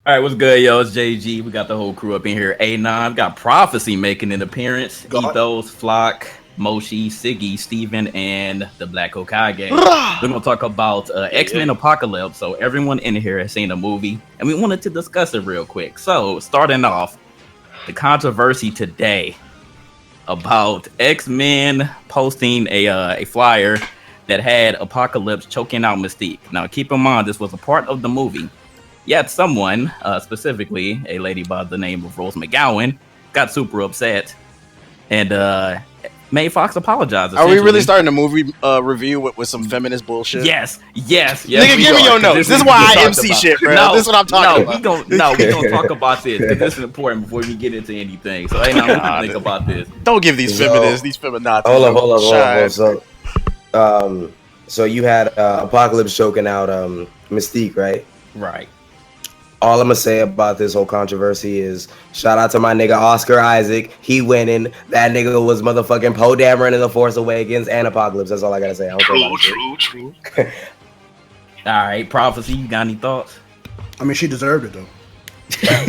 All right, what's good, yo? It's JG. We got the whole crew up in here. A9, got Prophecy making an appearance. Ethos, Flock, Moshi, Siggy, Steven, and the Black Hokage. We're going to talk about Xmen Apocalypse. So everyone in here has seen the movie, and we wanted to discuss it real quick. So starting off, the controversy today about X-Men posting a flyer that had Apocalypse choking out Mystique. Now, keep in mind, this was a part of the movie. Yet someone, specifically a lady by the name of Rose McGowan, got super upset and made Fox apologize. Are we really starting a movie review with some feminist bullshit? Yes. Nigga, give me your notes. This is why I MC shit, bro. This is what I'm talking about. We gonna talk about this because this is important before we get into anything. So, hey, now, what do you think about this? Don't give these feminists, these feminazis. Hold up. So you had Apocalypse choking out Mystique, right? Right. All I'm gonna say about this whole controversy is shout out to my nigga Oscar Isaac. He winning. That nigga was motherfucking Poe Dameron in The Force Awakens and Apocalypse. That's all I gotta say. True. All right, Prophecy, you got any thoughts? I mean, she deserved it though. If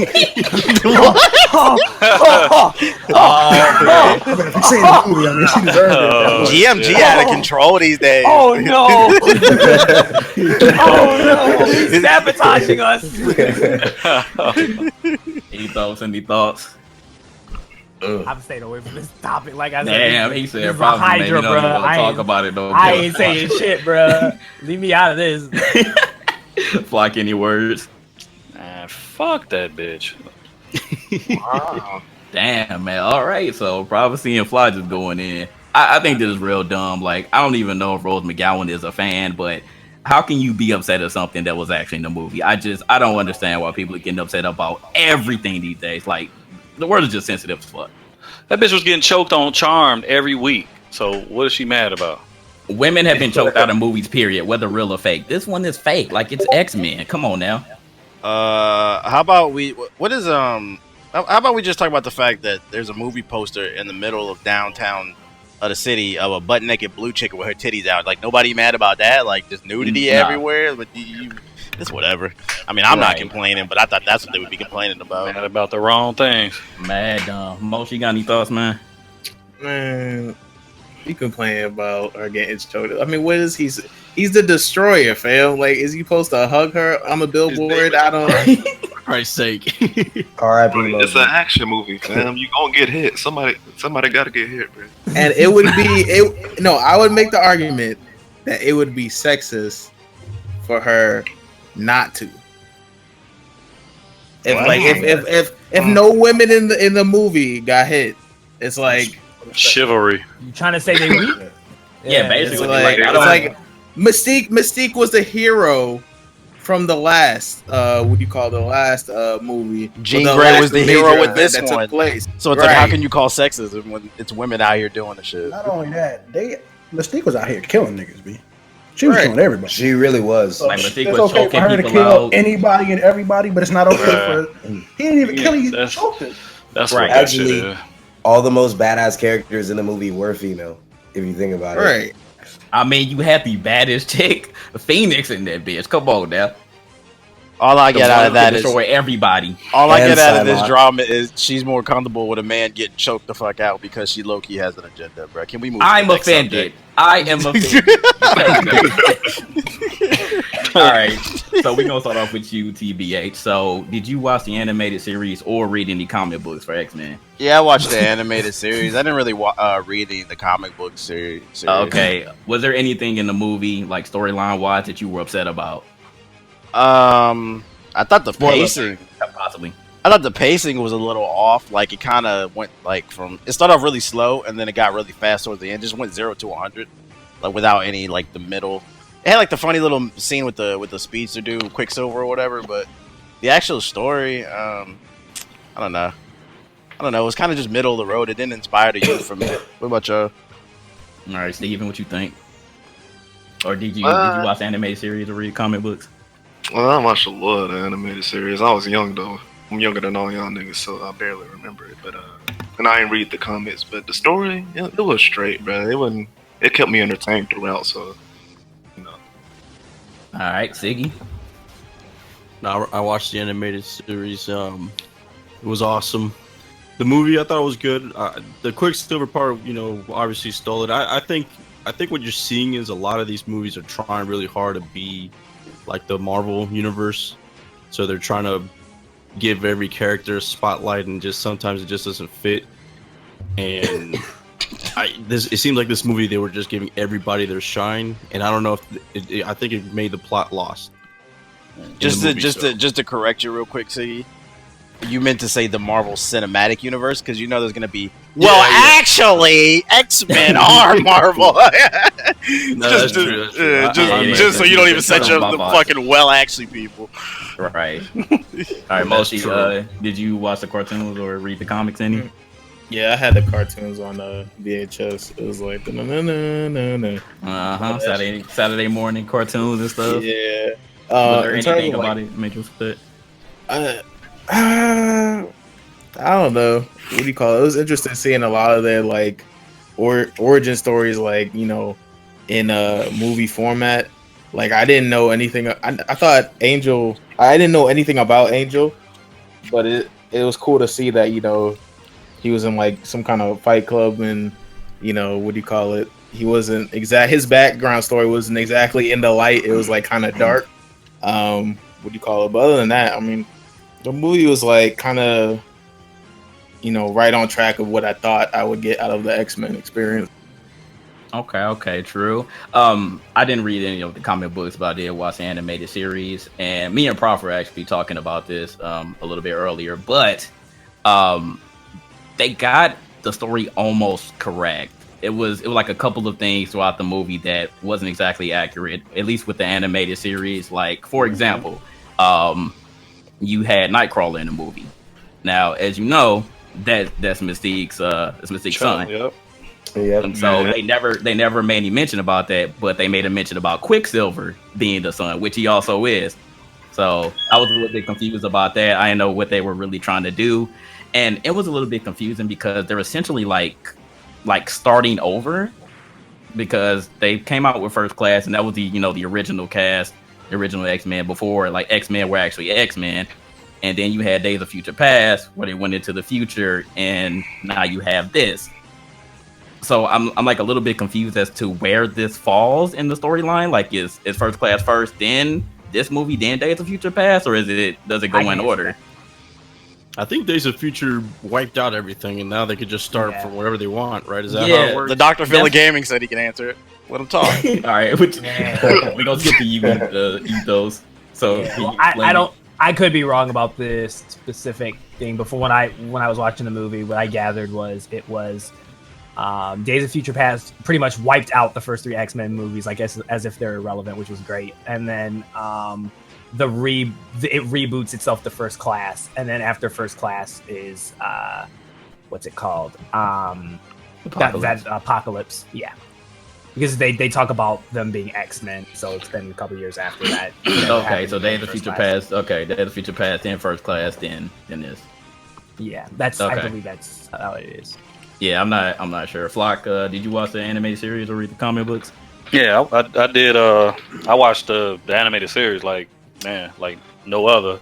you say the movie, I mean, she deserved it. GMG out of control these days. Oh no! He's sabotaging us. Any thoughts? I'm staying away from this topic. Like I said, damn, he said probably Hydra, bro. Talk about it though. I ain't saying shit, bro. Leave me out of this. Flock, any words? Fuck that bitch. Wow. Damn, man. All right, so Prophecy and Fly just going in. I think this is real dumb. Like, I don't even know if Rose McGowan is a fan, but how can you be upset at something that was actually in the movie? I don't understand why people are getting upset about everything these days. Like, the world is just sensitive as fuck. That bitch was getting choked on Charmed every week. So what is she mad about? Women have been choked out of movies, period, whether real or fake. This one is fake. Like, it's X-Men. Come on now. How about we just talk about the fact that there's a movie poster in the middle of downtown of the city of a butt naked blue chick with her titties out. Like, nobody mad about that? Like, just nudity everywhere? But it's whatever. I mean, I'm not complaining, but I thought that's what they would be complaining about. Mad about the wrong things. Mad dumb. Mosh, you got any thoughts, man? Man, you complain about her getting choked. I mean, what is he? He's the destroyer, fam. Like, is he supposed to hug her on a billboard? I don't know. For Christ's sake. R.I.P. It's an action movie, fam. You gonna get hit. Somebody gotta get hit, bro. And it would be I would make the argument that it would be sexist for her not to. If no women in the movie got hit, it's like chivalry. You trying to say they weak? Yeah, basically. It's like Mystique was the hero from the last movie. Jean Grey was the hero with this one. Took place. So it's like, how can you call sexism when it's women out here doing the shit? Not only that, Mystique was out here killing niggas, B. She was killing everybody. She really was. Like, Mystique it's was okay for her to kill anybody and everybody, but it's not okay for he didn't even kill you. Choked her. That's right. Actually, all the most badass characters in the movie were female. If you think about it, right? I mean, you had the baddest chick, Phoenix, in that bitch. Come on now. All I get out of that is everybody. All I get out of this drama is she's more comfortable with a man getting choked the fuck out because she low key has an agenda, bro. Can we move? I'm offended. I am offended. All right, so we're gonna start off with you, TBH. So, did you watch the animated series or read any comic books for X-Men? Yeah, I watched the animated series. I didn't really read the comic book series. Okay, was there anything in the movie, like storyline wise, that you were upset about? I thought the pacing, possibly. I thought the pacing was a little off. Like, it kind of went it started off really slow and then it got really fast towards the end. Just went 0 to 100, like without any like the middle. It had like the funny little scene with the speedster dude, Quicksilver or whatever, but the actual story, I don't know. It was kind of just middle of the road. It didn't inspire the youth for me. What about y'all? All right, Steven, what you think? Or did you watch the animated series or read comic books? Well, I watched a lot of animated series. I was young though. I'm younger than all y'all niggas, so I barely remember it. But and I didn't read the comics, but the story, it was straight, bro. It kept me entertained throughout. So, you know. All right, Siggy. No, I watched the animated series. It was awesome. The movie I thought was good. The Quicksilver part, obviously stole it. I think what you're seeing is a lot of these movies are trying really hard to be like the Marvel universe. So they're trying to give every character a spotlight, and just sometimes it just doesn't fit. And it seems like this movie they were just giving everybody their shine, and I don't know if I think it made the plot lost. Just to correct you real quick, Siggy. You meant to say the Marvel Cinematic Universe, because there's going to be. Actually, X-Men are Marvel. That's true. Just so you don't even set up the fucking actually people. Right. All right, Moshi. Did you watch the cartoons or read the comics any? Yeah, I had the cartoons on VHS. It was like Saturday morning cartoons and stuff. Yeah. Was there anything about it make you split? I don't know. What do you call it? It was interesting seeing a lot of their origin stories, in a movie format. Like I didn't know anything. I thought Angel. I didn't know anything about Angel, but it was cool to see that he was in some kind of fight club, and what do you call it? He wasn't his background story wasn't exactly in the light. It was kind of dark. What do you call it? But other than that, I mean, the movie was kind of, right on track of what I thought I would get out of the X-Men experience. Okay, true. I didn't read any of the comic books, but I did watch the animated series, and me and Prof were actually talking about this a little bit earlier, but they got the story almost correct. It was like a couple of things throughout the movie that wasn't exactly accurate, at least with the animated series. Like, for example, you had Nightcrawler in the movie. Now, as you know, that's Mystique's son. Yep. And so they never made any mention about that, but they made a mention about Quicksilver being the son, which he also is. So I was a little bit confused about that. I didn't know what they were really trying to do, and it was a little bit confusing because they're essentially like starting over, because they came out with First Class, and that was the original cast, the original X-Men before X-Men were actually X-Men. And then you had Days of Future Past where they went into the future, and now you have this. So I'm a little bit confused as to where this falls in the storyline. Like, is First Class first, then this movie, then Days of Future Past, or does it go in order? I think Days of Future wiped out everything, and now they could just start from whatever they want, right? Is that how it works? The Dr. Phil of Gaming said he can answer it. Let him talk. All right, we're gonna skip the ethos. So I could be wrong about this specific thing. Before when I was watching the movie, what I gathered was it was Days of Future Past pretty much wiped out the first 3 X-Men movies, I guess, as if they're irrelevant, which was great. And then it reboots itself to First Class, and then after First Class is what's it called? Apocalypse. Yeah, because they talk about them being X-Men, so it's been a couple years after that. Okay, so Days of Future Past. Okay, Days of Future Past, then First Class, then this. Yeah, that's okay. I believe that's how it is. Yeah, I'm not sure. Flock, did you watch the animated series or read the comic books? Yeah, I did. I watched the animated series like no other,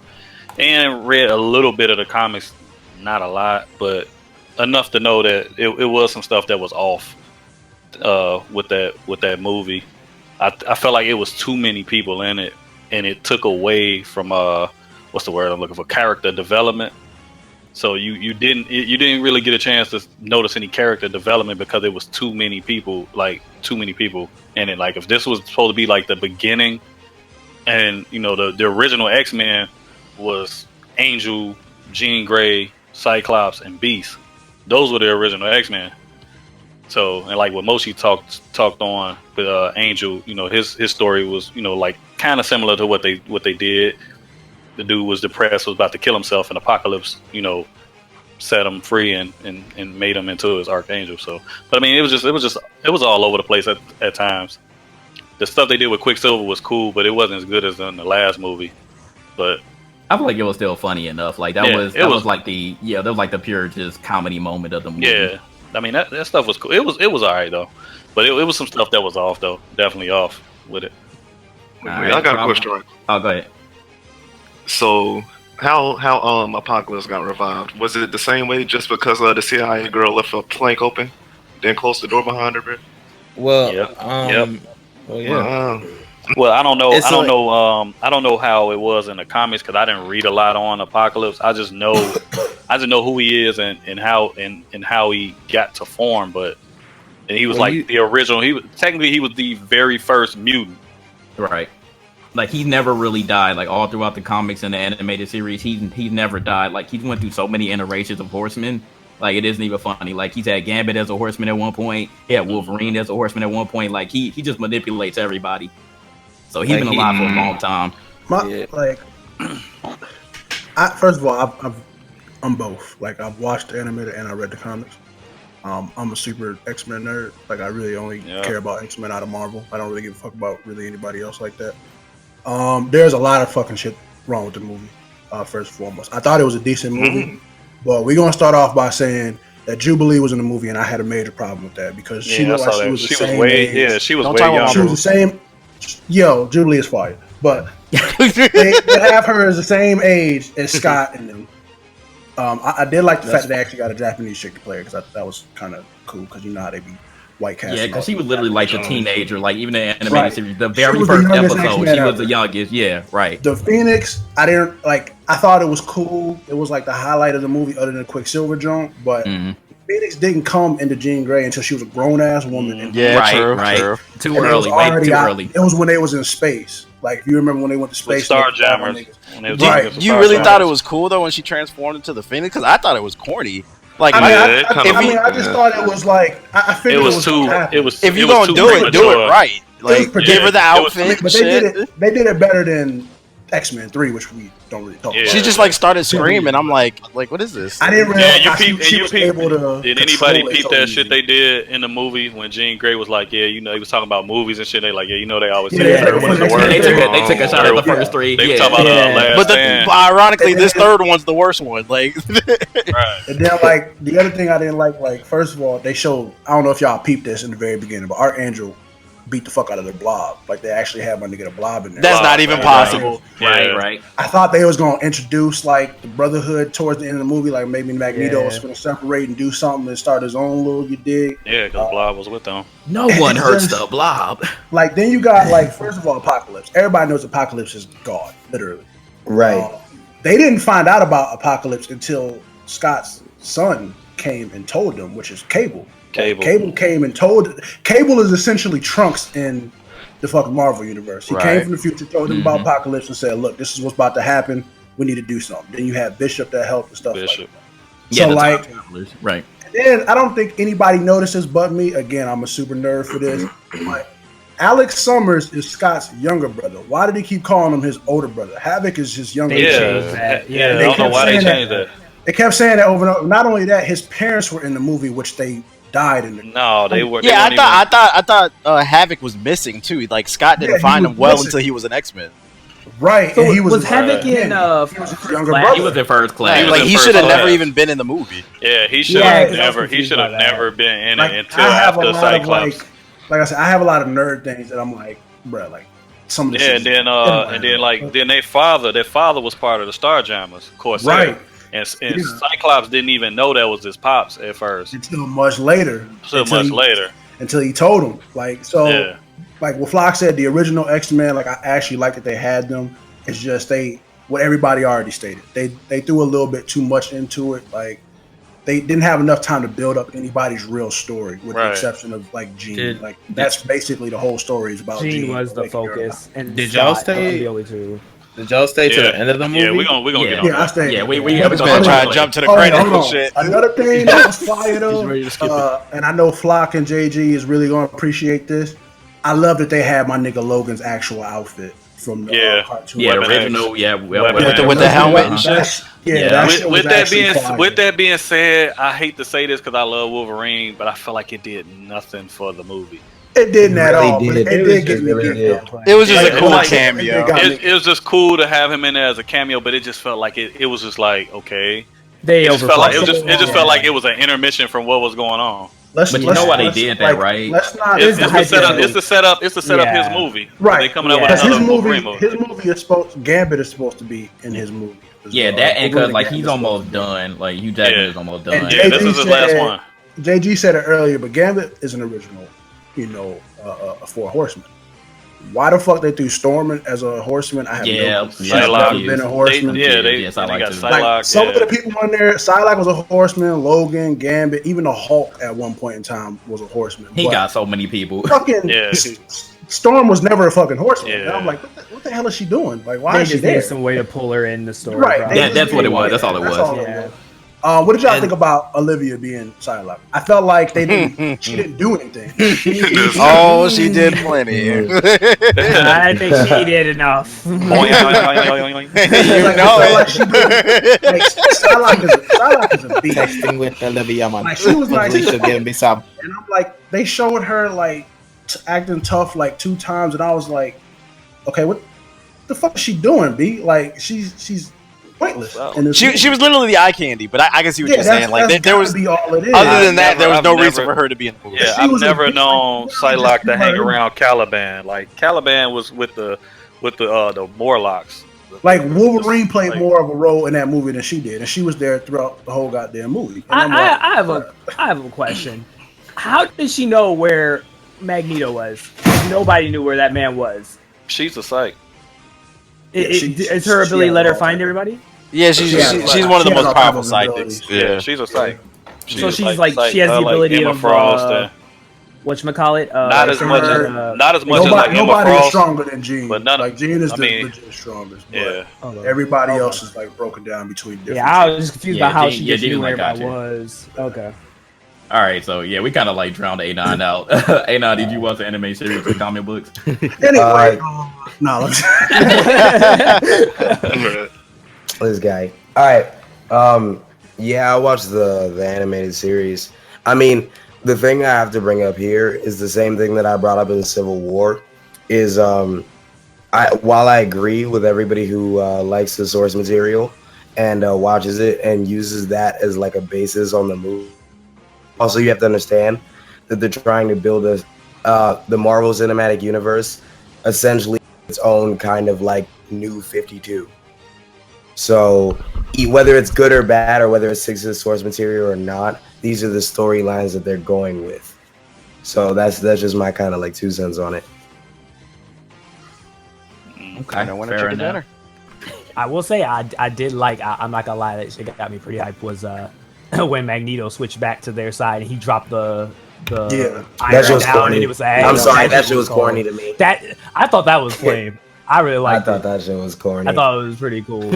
and read a little bit of the comics, not a lot, but enough to know that it was some stuff that was off with that movie. I felt like it was too many people in it, and it took away from what's the word I'm looking for, character development. So you didn't really get a chance to notice any character development because it was too many people in it. Like, if this was supposed to be like the beginning, and the original X-Men was Angel, Jean Grey, Cyclops, and Beast. Those were the original X-Men. So, and like what Moshi talked on with Angel, his story was kind of similar to what they did. The dude was depressed, was about to kill himself, and Apocalypse, set him free and made him into his archangel. So, but I mean, it was all over the place at times. The stuff they did with Quicksilver was cool, but it wasn't as good as in the last movie. But I feel like it was still funny enough. Like that was like the pure just comedy moment of the movie. Yeah, I mean that stuff was cool. It was alright though, but it was some stuff that was off though. Definitely off with it. I got a question. Oh, go ahead. So how Apocalypse got revived? Was it the same way just because the CIA girl left a plank open, then closed the door behind her, bro? Well, Yep. well, yeah. Wow. Well, I don't know. It's I don't like- know. I don't know how it was in the comics because I didn't read a lot on Apocalypse. I just know who he is and how he got to form. But he was the original. He was the very first mutant. Right. Like he's never really died. Like all throughout the comics and the animated series, he's never died. Like he went through so many iterations of Horsemen. Like it isn't even funny. Like he's had Gambit as a Horseman at one point. He had Wolverine as a Horseman at one point. Like he just manipulates everybody. So he's been alive for a long time. First of all, I'm both. Like I've watched the animated and I read the comics. I'm a super X-Men nerd. Like I really only care about X-Men out of Marvel. I don't really give a fuck about really anybody else like that. There's a lot of fucking shit wrong with the movie. First and foremost, I thought it was a decent movie, but we're gonna start off by saying that Jubilee was in the movie, and I had a major problem with that because she looked like she was the same age. She was way younger. She was the same. Yo, Jubilee is fire, but they have her as the same age as Scott and them. I did like the fact that they actually got a Japanese chick to play because that was kind of cool because you know how they be white cast. Yeah, because she was literally like a teenager. Like even the animated Right. series, the very was the first youngest episode, X-Men she was ever. the youngest. Yeah, right. The Phoenix, I didn't like. I thought it was cool. It was like the highlight of the movie, other than the Quicksilver joint. But Phoenix didn't come into Jean Grey until she was a grown ass woman. And Yeah, right, true, right. true. Too and it was early, way already too out. early. It was when they was in space. Like if you remember when they went to With space. Starjammers. When they was Right. looking for You really Starjammers. thought it was cool though when she transformed into the Phoenix? Because I thought it was corny. Like, I just thought it was like I figured It was too. gonna happen. It was. if you was gonna too do it premature. right. Like, was give her the it was- outfit. But shit. they did it better than X-Men 3, which we don't really talk Yeah. about. She just like started screaming. I'm like, what is this? I didn't Yeah, realize you how peep, she and you was peep. able to. Did control anybody it peep so that easy. shit they did in the movie when Jean Grey was like, yeah, you know, he was talking about movies and shit. They like, yeah, you know, they always Yeah, say yeah, third one's the yeah, worst. They took a shot at the first three. They were Yeah. talking about Last But Stand. ironically, this third one's the worst one. Like, Right. And then, like, the other thing I didn't like, first of all, they showed, I don't know if y'all peeped this in the very beginning, but Archangel beat the fuck out of their blob. Like, they actually had one to get a blob in there. that's not even possible. Right, Yeah. right. I thought they was going to introduce, like, the Brotherhood towards the end of the movie. Like, maybe Magneto Yeah. was going to separate and do something and start his own little, you dig? Yeah, because Blob was with them. No one hurts the blob. Like, then you got, like, first of all, Apocalypse. Everybody knows Apocalypse is God, literally. Right. They didn't find out about Apocalypse until Scott's son came and told them, which is Cable. Cable. Cable came and told. Cable is essentially Trunks in the fucking Marvel universe. He came Right. from the future, told them about Apocalypse, and said, "Look, this is what's about to happen. We need to do something." Then you have Bishop that helped and stuff Bishop. like that. Yeah, So, the like, time travelers. Right. then I don't think anybody notices but me. Again, I'm a super nerd for this. But Alex Summers is Scott's younger brother. Why did he keep calling him his older brother? Havoc is his younger They brother. changed that. Yeah, I They don't know kept why they saying changed that. that. They kept saying that over and over. Not only that, his parents were in the movie, which they died in the. No, they were. Yeah, I thought Havoc was missing too. Like, Scott didn't Yeah, he find was him well missing. until he was an X-Men. Right, So and he was Havoc in he was his younger Flash? brother. He was in first class. He was Like, in he first should have class. never even been in the movie. Yeah, he should Yeah, have 'cause I was never. He confused should have by that. never been in Like, it until I have a after lot Cyclops. of like I said, I have a lot of nerd things that I'm like, bruh, like some of this. Yeah, is- and then like then their father was part of the Starjammers, of course. Right. And Yeah. Cyclops didn't even know that was his pops at first. until much later. So Until much he- later. until he told him. Like so, Yeah. like what Flock said, the original X-Men, like I actually like that they had them. It's just what everybody already stated. They threw a little bit too much into it. Like they didn't have enough time to build up anybody's real story, with the Right. exception of like Jean. Did- like that's basically the whole story is about Jean. Gene was the waking her up. focus, and Did y'all Scott stay- was the only two. Did y'all stay to Yeah. the end of the movie? Yeah, we're gonna Yeah. get on Yeah, I that. stayed. Yeah, we This haven't man gone trying through to it. jump to the Oh, yeah, credit hold and on. shit. Another thing that was fire though, He's ready to skip and I know Flock and JG is really going to appreciate this. I love that they had my nigga Logan's actual outfit from the Yeah. cartoon. Yeah, the Weapon X. original. Yeah, With the helmet and shit. Yeah, Yeah. that With, shit was with that actually being fire. with that being said, I hate to say this because I love Wolverine, but I feel like it did nothing for the movie. It didn't at really all. But did. it It did was get just me. really did. It was just Like, a cool like, cameo. it got me. It was just cool to have him in there as a cameo, but it just felt like it was just like okay. They It just felt like it overplayed just felt like it was an intermission from what was going on. But you know why they did that, right? Let's not. It's the setup. It's the setup his movie. Right. They coming out Because with his another movie, movie. his movie is supposed. Gambit is supposed to be in his movie. Yeah, that and because like he's almost done. Like Hugh Jackman is almost done. And Yeah, this is his last one. JG said it earlier, but Gambit is an original. For a horseman. Why the fuck they threw Storm as a horseman? I have no clue. Psylocke Been a horseman. They got Psylocke. Some of the people in there, Psylocke was a horseman. Logan, Gambit, even the Hulk at one point in time was a horseman. He got so many people. Fucking Storm was never a fucking horseman. Yeah. And I'm like, what the hell is she doing? Like, why They is she just there? needed some way to pull her in the story. Right. That's what it was. That's all it was. Yeah. What did y'all think about Olivia being Psylocke? I felt like she didn't do anything. She did plenty. I think she did enough. Psylocke is a beast. Texting with Olivia, man. Like, she was nice. Give me some. And I'm like, they showed her like acting tough like 2 times, and I was like, okay, what the fuck is she doing, B? Like, she's pointless. She was literally the eye candy, but I can see what you're saying. Like there was be all it is. Other than that, there was no reason for her to be in the movie. Yeah, I've never known Psylocke to hang around Caliban. Like Caliban was with the Morlocks. Like Wolverine played more of a role in that movie than she did, and she was there throughout the whole goddamn movie. I have a question. How did she know where Magneto was? Nobody knew where that man was. She's a psych. Is her ability let her find everybody? Yeah, she's one of the most powerful psychics. Yeah, she's a psych. She has the ability of whatchamacallit? Not as much as nobody Emma Frost. Is stronger than Jean. But Jean is the strongest. But everybody else is like broken down between different. Yeah, I was just confused about how she knew where everybody was. Okay. All right, so yeah, we kind of like drowned A9 out. A9, did you watch the anime series with comic books? Anyway, no. This guy. All right. Yeah, I watched the animated series. I mean, the thing I have to bring up here is the same thing that I brought up in Civil War. Is while I agree with everybody who likes the source material and watches it and uses that as like a basis on the movie. Also, you have to understand that they're trying to build the Marvel Cinematic Universe, essentially its own kind of like new 52. So whether it's good or bad, or whether it sticks to the source material or not, these are the storylines that they're going with. So that's just my kind of like 2 cents on it. Okay, fair enough. I will say I did like. I'm not gonna lie, that shit got me pretty hyped. Was when Magneto switched back to their side and he dropped the that shit was down corny. and it was I'm sorry, that shit was corny to me. I thought that was flame. I really liked it. I thought that shit was corny. I thought it was pretty cool.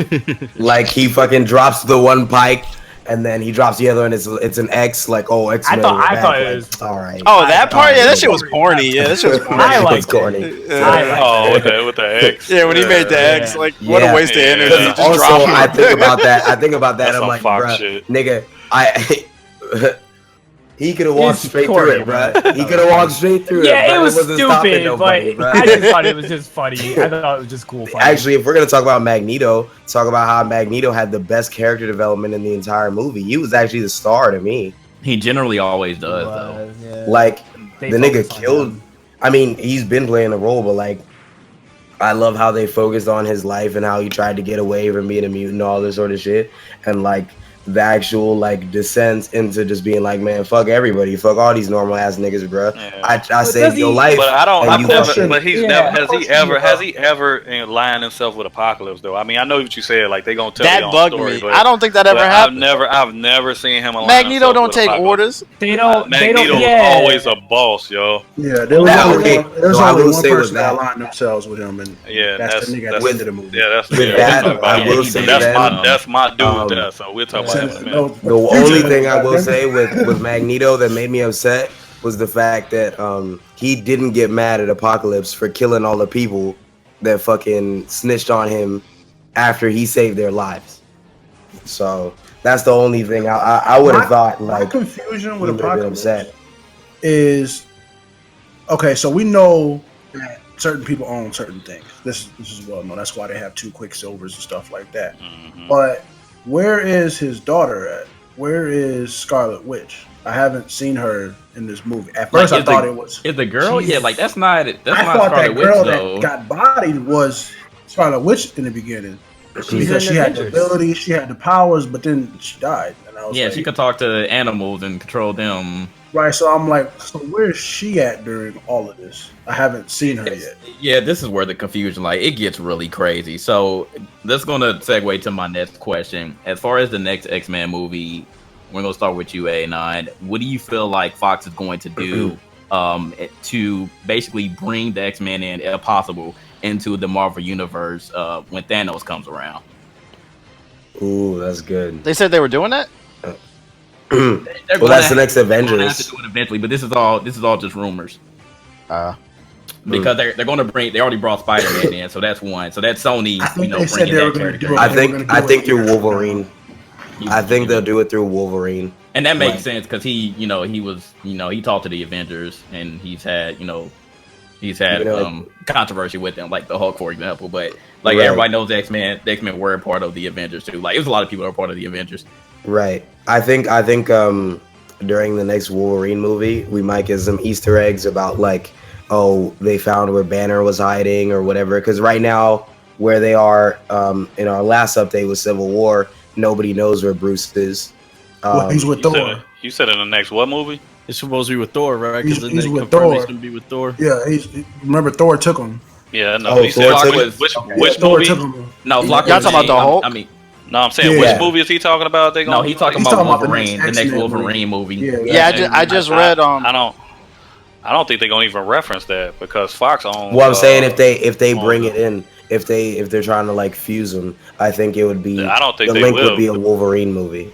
Like he fucking drops the one pike and then he drops the other and it's an X, like, oh, Xmen. I thought it was all right. Oh, that part, yeah, that shit was corny. Yeah, that shit was corny. I liked corny. With the X. Yeah, when he made the X, like, what a waste of energy. Just Also, drop I think about that. I'm like, Fox bruh, shit. nigga, he could have walked straight through it, bro. He could have walked straight through it. Yeah, it was wasn't stopping stupid, nobody, but bruh. I just thought it was just funny. I thought it was just cool. Funny. Actually, if we're gonna talk about Magneto, talk about how Magneto had the best character development in the entire movie. He was actually the star to me. He generally always does, though. Yeah. Like They the nigga focus on killed. him. I mean, he's been playing the role, but like, I love how they focused on his life and how he tried to get away from being a mutant, all this sort of shit, and like the actual like descent into just being like, man, fuck everybody, fuck all these normal ass niggas, bro. Yeah. I saved your life. But I don't. and you fucking- But he's never. Has he ever aligned himself with Apocalypse though? I mean, I know what you said. Like they gonna tell That their own bugged story, me. but I don't think that ever happened. I've never seen him align. Magneto himself don't with take Apocalypse. orders. They don't. Magneto Yeah. always a boss, yo. Yeah, there was That- only okay, one, there was so I only will one say with person that that- aligned themselves with him, and Yeah, that's the nigga at the end of the movie. Yeah, that's With yeah, that, we'll talk I about will him. say that's my dude um, there. So we'll talk about him in a minute. The only thing I will say with Magneto that made me upset was the fact that he didn't get mad at Apocalypse for killing all the people that fucking snitched on him after he saved their lives. So that's the only thing I would have thought. My Like, confusion he with would have been Apocalypse upset. is okay. So we know that certain people own certain things. This is well known. That's why they have 2 Quicksilvers and stuff like that. Mhm. But where is his daughter at? where is Scarlet Witch? I haven't seen her in this movie. At first, I thought it was. Is the girl? Yeah, like that's not it. That's I not thought Scarlet that girl Witch though. that got bodied was Scarlet Witch in the beginning because she had the ability, she had the powers, but then she died. And I was Yeah, like, she could talk to animals and control them. right. So I'm like, so where's she at during all of this? I haven't seen her yet. Yeah, this is where the confusion, like, it gets really crazy. So that's going to segue to my next question. As far as the next X-Men movie, we're going to start with you, A9. What do you feel like Fox is going to do to basically bring the X-Men in, if possible, into the Marvel Universe when Thanos comes around? Ooh, that's good. They said they were doing that. Well, that's the next Avengers. They're have to do it eventually, but this is all just rumors. Because they're going to bring. They already brought Spider-Man in, so that's one. So that's Sony, bringing that character. I think through Wolverine. I think they'll do it through Wolverine, and that makes sense because he talked to the Avengers, and he's had controversy with them, like the Hulk, for example. But like everybody knows, the X-Men were a part of the Avengers too. Like, it was a lot of people that were part of the Avengers. Right. I think during the next Wolverine movie, we might get some Easter eggs about like, oh, they found where Banner was hiding or whatever. Because right now, where they are in our last update with Civil War, nobody knows where Bruce is. He's with Thor. You said in the next what movie? It's supposed to be with Thor, right? Because He's with Thor. He's gonna be with Thor. Yeah, remember Thor took him. Yeah, no. Oh, He said Thor which Thor movie? took him. No, Flock Y'all talking about the Hulk? No, I'm saying which movie is he talking about? No, he's talking about Wolverine, the next Wolverine movie. Yeah, I just read. I don't think they're gonna even reference that because Fox owns. Well, I'm saying if they bring it in, if they're trying to like fuse them, I think it would be. I don't think the they link will. would be a Wolverine movie.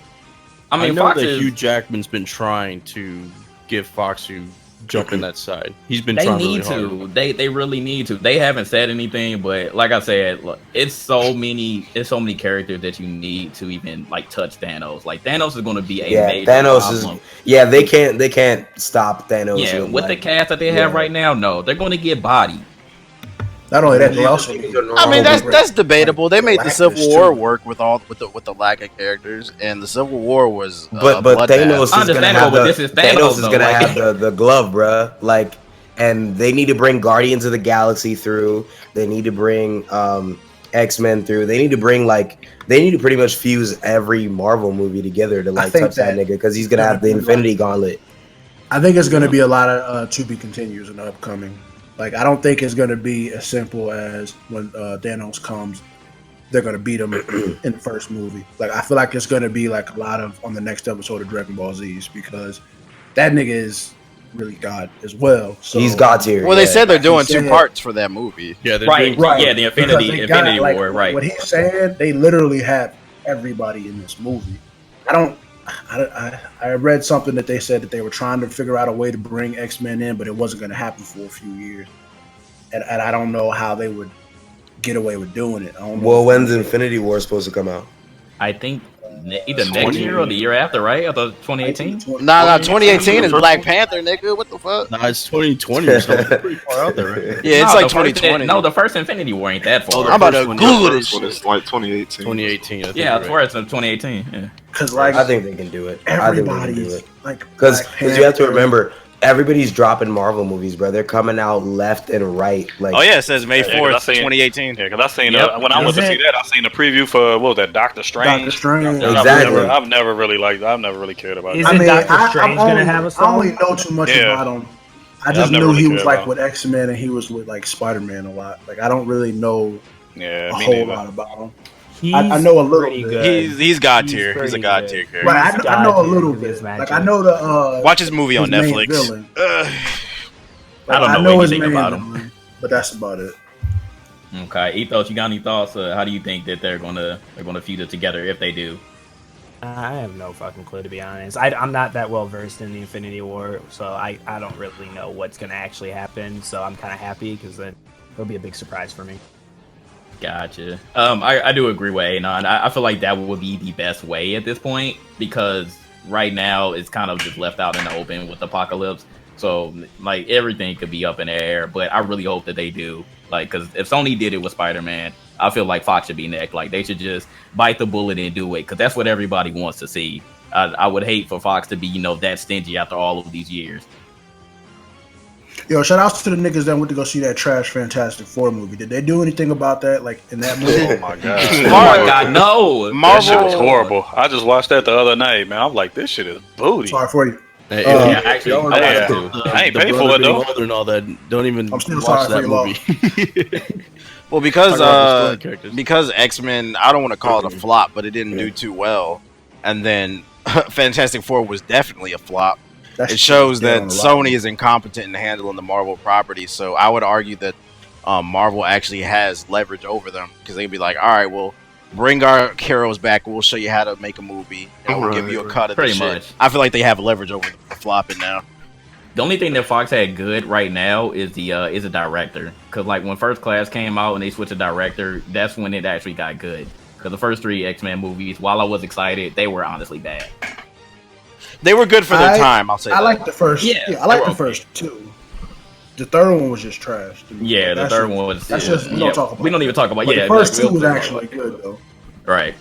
I mean, know Fox that is, Hugh Jackman's been trying to get Fox to jump in that side. He's been they trying need really hard. They really need to. They haven't said anything, but like I said, look, it's so many characters that you need to even like touch Thanos. Like, Thanos is going to be a major problem. They can't stop Thanos. Yeah, with the cast that they have right now, no, they're going to get bodied. Not only that, they also. I mean, that's debatable. They made the Civil War work with the lack of characters, and the Civil War was. But Thanos is gonna have the glove, bruh. Like, and they need to bring Guardians of the Galaxy through. They need to bring X-Men through. They need to pretty much fuse every Marvel movie together to like touch that nigga because he's gonna have the Infinity Gauntlet. I think it's gonna be a lot of to be continues in the upcoming. Like, I don't think it's going to be as simple as when Thanos comes, they're going to beat him in the first movie. Like, I feel like it's going to be like a lot of on the next episode of Dragon Ball Z's because that nigga is really God as well. So, he's God tier. Well, they said they're doing two parts for that movie. Yeah, right. Yeah, the Infinity War. Right. What he's saying, they literally have everybody in this movie. I read something that they said that they were trying to figure out a way to bring X-Men in, but it wasn't going to happen for a few years. And I don't know how they would get away with doing it. Well, when's Infinity War supposed to come out? I think either next year or the year after, right? Or the 2018? Nah, 2018 is Black Panther, nigga. What the fuck? Nah, it's 2020, so it's pretty far out there, right? Yeah, it's like 2020. No, the first Infinity War ain't that far. I'm about to Google this shit. It's like 2018. 2018, I think. Yeah, that's where it's in 2018. Yeah. Because like, I think they can do it. Everybody's like, because you have to remember, everybody's dropping Marvel movies, bro. They're coming out left and right. Like, oh yeah, it says May 4th, 2018. Yeah, because I seen when I went to see that, I seen the preview for what was that, Doctor Strange. Doctor Strange. Exactly. I've never really cared about it. Isn't Doctor Strange gonna have a song? I only know too much about him. I just knew he was like with X-Men and he was with like Spider-Man a lot. Like, I don't really know a whole lot about him. I know a little bit. He's God tier. He's a God tier character. Right, I know a little bit. Like, I know the watch his movie on Netflix. I don't know anything about him, but that's about it. Okay, Ethos, you got any thoughts? How do you think that they're gonna fuse it together if they do? I have no fucking clue, to be honest. I'm not that well versed in the Infinity War, so I don't really know what's gonna actually happen. So I'm kind of happy because then it'll be a big surprise for me. Gotcha. I do agree with Anon. I feel like that would be the best way at this point because right now it's kind of just left out in the open with Apocalypse. So like everything could be up in the air, but I really hope that they do. Like, because if Sony did it with Spider-Man, I feel like Fox should be next. Like, they should just bite the bullet and do it, because that's what everybody wants to see. I would hate for Fox to be, you know, that stingy after all of these years. Yo, shout outs to the niggas that went to go see that trash Fantastic Four movie. Did they do anything about that? Like in that movie? Oh my god! Oh my god, no! That shit was horrible. I just watched that the other night, man. I'm like, this shit is booty. Sorry for you. Hey, yeah, actually, I ain't paid for it though. And all that. Don't even I'm still watch sorry that for movie. Well, because X-Men, I don't want to call it a flop, but it didn't do too well. And then Fantastic Four was definitely a flop. It shows that Sony is incompetent in handling the Marvel property. So I would argue that Marvel actually has leverage over them, because they'd be like, all right, well, bring our heroes back. We'll show you how to make a movie. And we'll give you a cut of this shit. I feel like they have leverage over the flopping now. The only thing that Fox had good right now is a director. Because like when First Class came out and they switched to director, that's when it actually got good. Because the first 3 X-Men movies, while I was excited, they were honestly bad. They were good for their time, I'll say that. I like the first. Yeah, I like the first 2. The third one was just trash. Yeah, the third one was. That's just we don't talk about. We don't even talk about. The first 2 was actually good though. Right.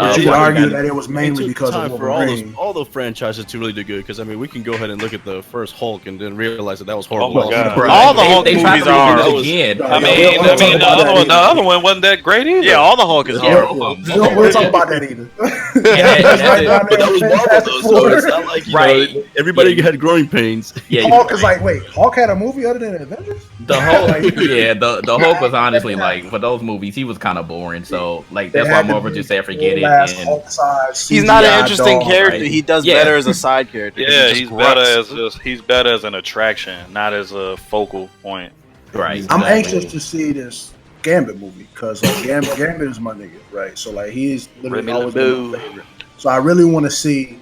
You could argue that it was mainly because of Wolverine. All those franchises to really do good, because I mean we can go ahead and look at the first Hulk and then realize that was horrible. Oh my god! All the Hulk movies are. I mean, the other one wasn't that great either. Yeah, all the Hulk is horrible. We'll talk about that either. But that was Marvel though, so it's not like you know, everybody had growing pains. Yeah, Hulk is like, wait, Hulk had a movie other than Avengers? The Hulk, the Hulk was honestly like, for those movies, he was kind of boring. So like that's why Marvel just said forget it. He's not an interesting character. He does better as a side character. Yeah, he's better as an attraction, not as a focal point. Right. I'm anxious to see this Gambit movie, because like, Gambit is my nigga, right? So like he's literally always been my favorite. So I really want to see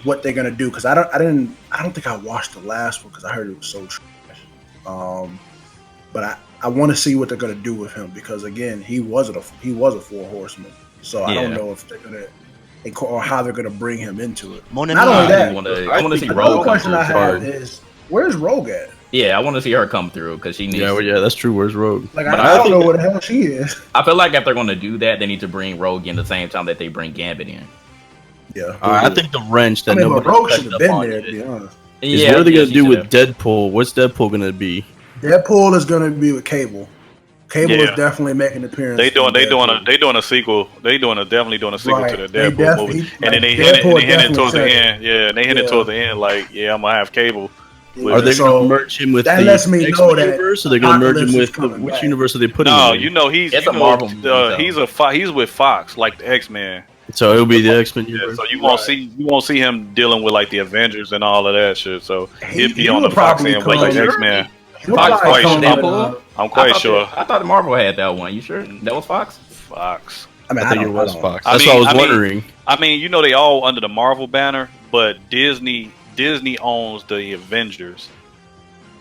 what they're gonna do, because I don't think I watched the last one because I heard it was so trash. But I want to see what they're gonna do with him, because again, he was a 4 horseman. So I don't know if they're gonna or how they're gonna bring him into it. Not only that, I want to see the Rogue. other question I have is, where's Rogue at? Yeah, I want to see her come through, because she needs. Yeah, that's true. Where's Rogue? Like I don't know where the hell she is. I feel like if they're going to do that, they need to bring Rogue in the same time that they bring Gambit in. Yeah, I think the wrench that nobody Rogue should have been there, to be honest. Is what are they gonna do with Deadpool? What's Deadpool gonna be? Deadpool is gonna be with Cable. Cable is definitely making an appearance. They doing a sequel. Definitely doing a sequel to the Deadpool movie. And then they hinted towards the end. Yeah, and they hinted towards the end like, yeah, I'm gonna have Cable. Are they going to merge him with that the lets me know that universe? Or are they going to merge him with which universe are they putting him in? No, you know he's a Marvel. He's with Fox, like the X-Men. So it'll be the X-Men universe. So you won't see him dealing with like the Avengers and all of that shit. So he'll be on the Fox end with like X-Men. I'm quite sure. I thought Marvel had that one. You sure that was Fox? Fox. I think it was Fox. That's what I was wondering. I mean, you know, they all under the Marvel banner, but Disney owns the Avengers.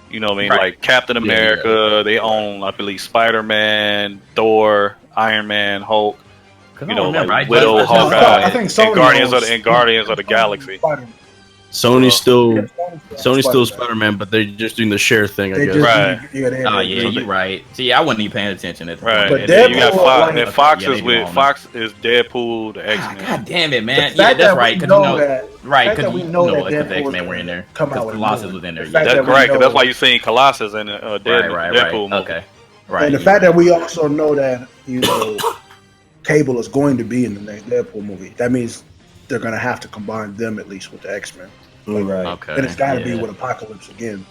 You know what I mean? Like Captain America, they own, I believe, Spider-Man, Thor, Iron Man, Hulk. You know, like Widow, Hawkeye, and Guardians of the Galaxy. Sony's still Spider-Man, but they're just doing the share thing, I guess. Right. You're right. See, I wasn't even paying attention at the right. point. And then you got Fox, and Fox is Deadpool, the X-Men. God damn it, man. Yeah, that's right. Because we know that the X-Men were in there. Because Colossus was in there. That's correct. Because that's why you're seeing Colossus in Deadpool movie. Okay. Right. And the fact that we also know that, you know, Cable is going to be in the next Deadpool movie. That means they're going to have to combine them at least with the X-Men. Right. Okay. And it's got to be with Apocalypse again.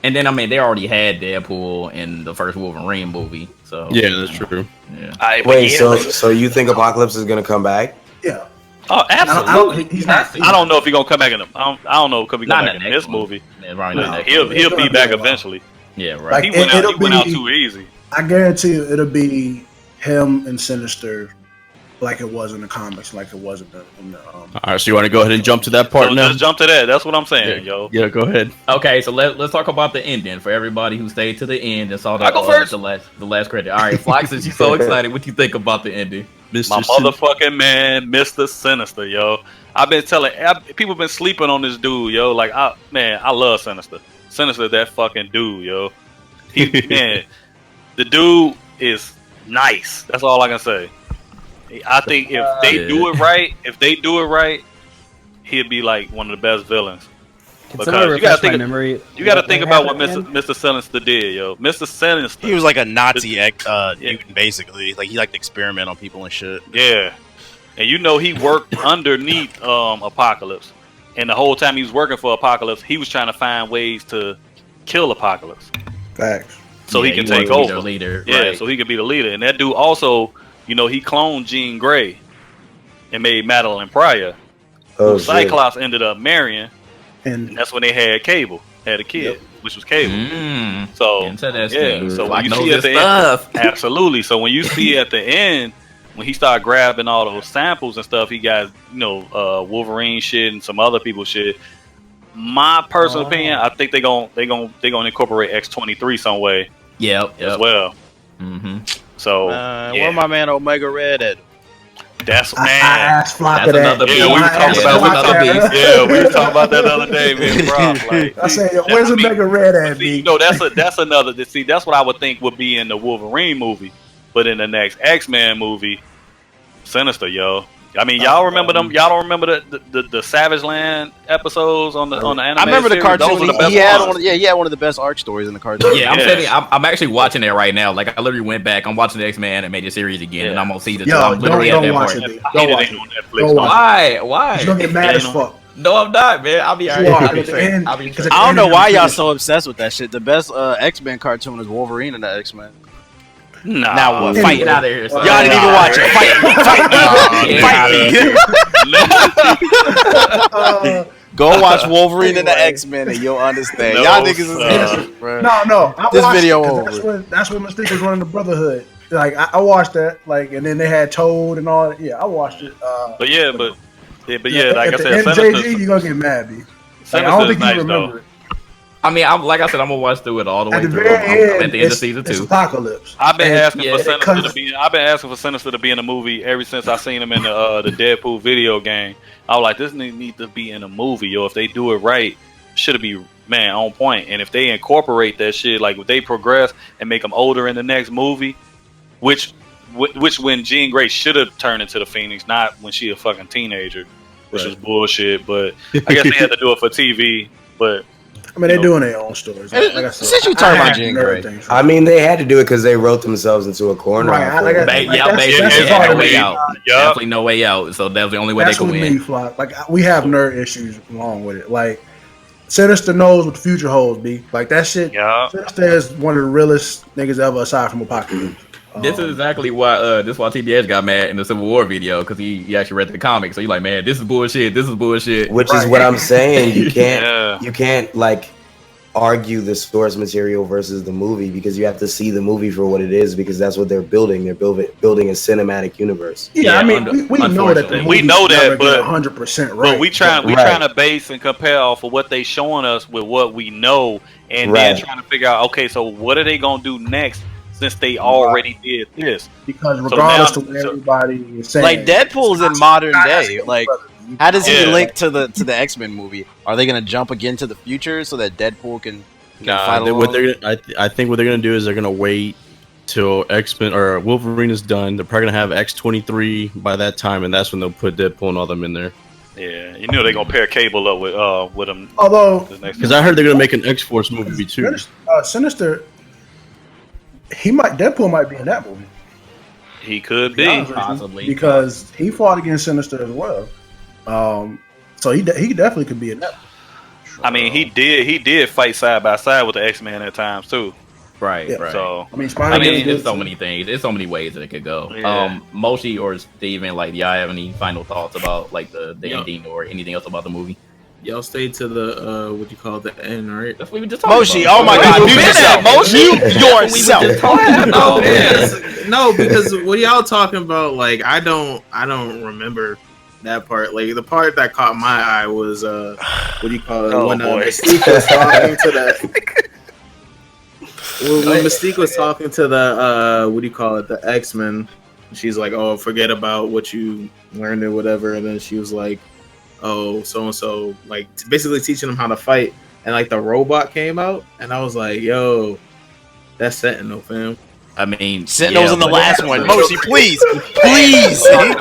And then, I mean, they already had Deadpool in the first Wolverine movie. So yeah, that's true. Yeah. Wait, so you think Apocalypse is going to come back? Yeah. Oh, absolutely. I don't know if he's going to come back in I don't know if he's going to come back in this movie. He'll be back eventually. Yeah, right. He went out too easy. I guarantee you it'll be him and Sinister, like it was in the comics, like it was in the All right, so you want to go ahead and jump to that part now? Just jump to that. That's what I'm saying, yo. Yeah, go ahead. Okay, so let's talk about the ending for everybody who stayed to the end and saw the last credit. All right, Flox, since you're so excited, what do you think about the ending? Mr. motherfucking man, Mr. Sinister, yo. I've been telling people been sleeping on this dude, yo. Like, I love Sinister. Sinister, that fucking dude, yo. Man, the dude is nice. That's all I can say. I think if they do it right, he'd be like one of the best villains. Because you gotta think about what Mr. Sinister did, yo. Mr. Sinister, he was like a Nazi mutant, basically. Like he liked to experiment on people and shit. Yeah, and he worked underneath Apocalypse, and the whole time he was working for Apocalypse, he was trying to find ways to kill Apocalypse. Facts. So he can take over. The leader, yeah, right. so he could be the leader. And that dude also, he cloned Jean Grey and made Madeline Pryor. Who Cyclops ended up marrying. And that's when they had a kid, which was Cable. So yeah, so when you see at the end, absolutely. So when you see at the end, when he started grabbing all those samples and stuff, he got Wolverine shit and some other people's shit. My personal opinion, I think they gonna incorporate X-23 some way. As well. Mm-hmm. So where my man Omega Red at? That's another beast. We were talking about that the other day, man. Bro, like, I said, where's Omega Red at? That's another. See, that's what I would think would be in the Wolverine movie, but in the next X-Men movie, Sinister, yo. I mean, y'all remember them? Y'all don't remember the Savage Land episodes on the anime? I remember the cartoon. He had one of the best arc stories in the cartoon. Yeah, I'm actually watching it right now. Like I literally went back. I'm watching the X-Men animated series again, and I'm gonna see the. I'm literally at that point. Don't watch it. Why? You're gonna get mad as fuck. No, I'm not, man. I'll be alright. I don't know why y'all so obsessed with that shit. The best X-Men cartoon is Wolverine and the X-Men. Nah, now what? Fight out of here. Y'all didn't even watch it. Fight me. Go watch Wolverine and the X-Men and you'll understand. Y'all niggas is bro. No. This video over. That's when Mystique was running the Brotherhood. Like I watched that. Like, and then they had Toad and all that. Yeah, I watched it. But like I said, MJG, you gonna get mad, B. Like, I don't think you remember it. I mean, I'm gonna watch through it all the way through. At the end of season 2. Apocalypse. I've been asking for Sinister to be in a movie ever since I seen him in the Deadpool video game. I was like, this need to be in a movie, yo. If they do it right, should be on point. And if they incorporate that shit, like if they progress and make him older in the next movie, which when Jean Grey should have turned into the Phoenix, not when she a fucking teenager, which was bullshit. But I guess they had to do it for TV. But I mean, they're doing their own stories. Like I said, since you talking about Jean Grey, I mean, they had to do it because they wrote themselves into a corner. Right? Definitely no way out. So that's the only way they can win. Like we have nerd issues along with it. Like Sinister knows what the future holds. B like that shit. Yeah. Sinister is one of the realest niggas ever, aside from Apocalypse. This is exactly why TBS got mad in the Civil War video, because he actually read the comics. So you're like, man, this is bullshit. Which is what I'm saying. You can't like argue the source material versus the movie, because you have to see the movie for what it is, because that's what they're building. They're building a cinematic universe. Yeah, I mean, we know that. But 100% right. But we trying to base and compare off of what they showing us with what we know, and then trying to figure out, okay, so what are they gonna do next? Since they already did this, because regardless of what everybody is saying, like Deadpool's in modern day, like how does he link to the X-Men movie? Are they gonna jump again to the future so that Deadpool can fight along? I think what they're gonna do is they're gonna wait till X-Men or Wolverine is done. They're probably gonna have X-23 by that time, and that's when they'll put Deadpool and all them in there. Yeah, you know they're gonna pair Cable up with them. Although, because I heard they're gonna make an X-Force movie too. Sinister. Deadpool might be in that movie. He could be, possibly, because he fought against Sinister as well. So he definitely could be in that. I mean, he did fight side by side with the X-Men at times too. Right. So there's so many things. There's so many ways that it could go. Yeah. Moshi or Steven, like, y'all have any final thoughts about like the ending or anything else about the movie? Y'all stay to the the end, right? That's what we just talked Moshi, about. oh my god, mute yourself, Moshi, yourself. No, because what y'all talking about, like, I don't remember that part. Like, the part that caught my eye was when Mystique was talking to the when Mystique was talking to the the X-Men, She's like, "Oh, forget about what you learned or whatever." And then she was like, "Oh, so and so," like basically teaching them how to fight. And like the robot came out, and I was like, "Yo, that's Sentinel, fam." I mean, Sentinel's in the but- last one. Moshi, please, please, somebody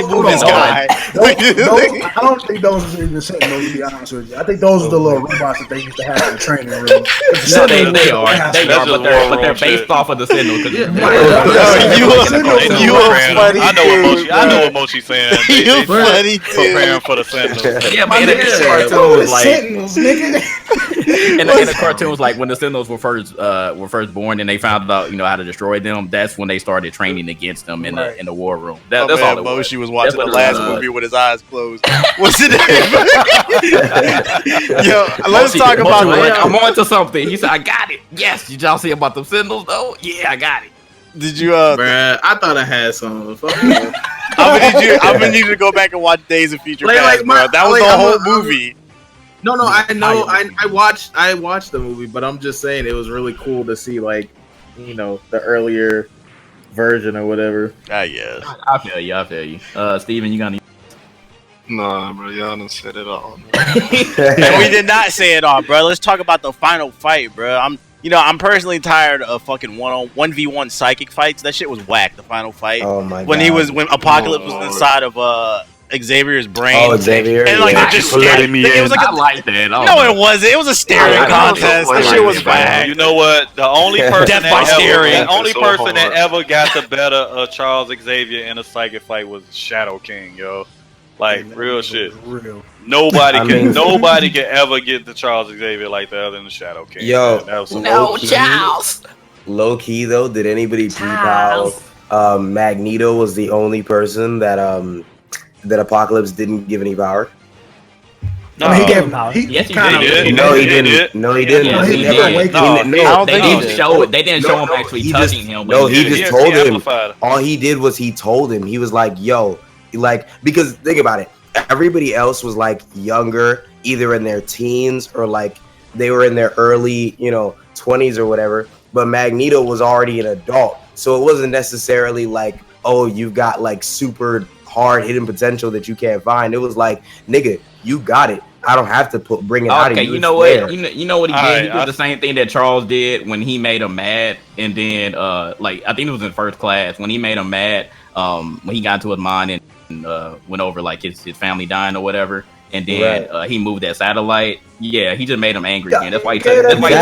move this guy. I don't think those are even Sentinels, to be honest with you. I think those are the little robots that they used to have in the training room. No, they are, but they're based off of the Sentinel. You a funny I know what Moshi's saying. You funny Preparing for the Sentinel. Yeah, man, in the cartoon was like Sentinels, nigga. in the cartoon was like when the Sentinels were first born and they found out how to destroy them. That's when they started training against them in the war room. That's all. Moshi was watching the last movie with his eyes closed. What's it? Yo, let's talk about. I'm on to something. He said, "I got it." Yes, did y'all see about the Sentinels though? Yeah, I got it. Did you? Bruh, I thought I had some. I'm gonna need you to go back and watch Days of Future Past, bro. That was the whole movie. No, I know. I watched the movie, but I'm just saying it was really cool to see the earlier version or whatever. Yeah. I feel you. Steven, you got any? Nah, bro, y'all done said it all. And we did not say it all, bro. Let's talk about the final fight, bro. I'm personally tired of fucking 1v1 psychic fights. That shit was whack. The final fight. Oh my god. When Apocalypse was inside of Xavier's brain. Oh, Xavier. And like they're just staring. It was like I like that. No, it wasn't. It was a staring contest. That shit was whack. You know what? The only person Death by staring. the only person that ever got the better of Charles Xavier in a psychic fight was Shadow King, yo. Like real shit. Real. Nobody can ever get to Charles Xavier like that other than the Shadow King. Yo, that was Charles. Low key though, did anybody peep how Magneto was the only person that Apocalypse didn't give any power? No, he gave him power. Yes, he did. No, he didn't. No, he didn't. Yes, he did. They didn't show it. They didn't show him actually touching him. No, he just told him. amplified. All he did was he told him. He was like, "Yo," because think about it. Everybody else was like younger, either in their teens or like they were in their early, 20s or whatever. But Magneto was already an adult, so it wasn't necessarily like, "Oh, you've got like super hard hidden potential that you can't find." It was like, "Nigga, you got it. I don't have to bring it out of you." Okay, you know what? You know what he did? He did the same thing that Charles did when he made him mad, and then I think it was in first class when he made him mad. When he got into his mind and went over like his family dying or whatever, and then he moved that satellite. Yeah, he just made him angry again. That's why he took. That's why he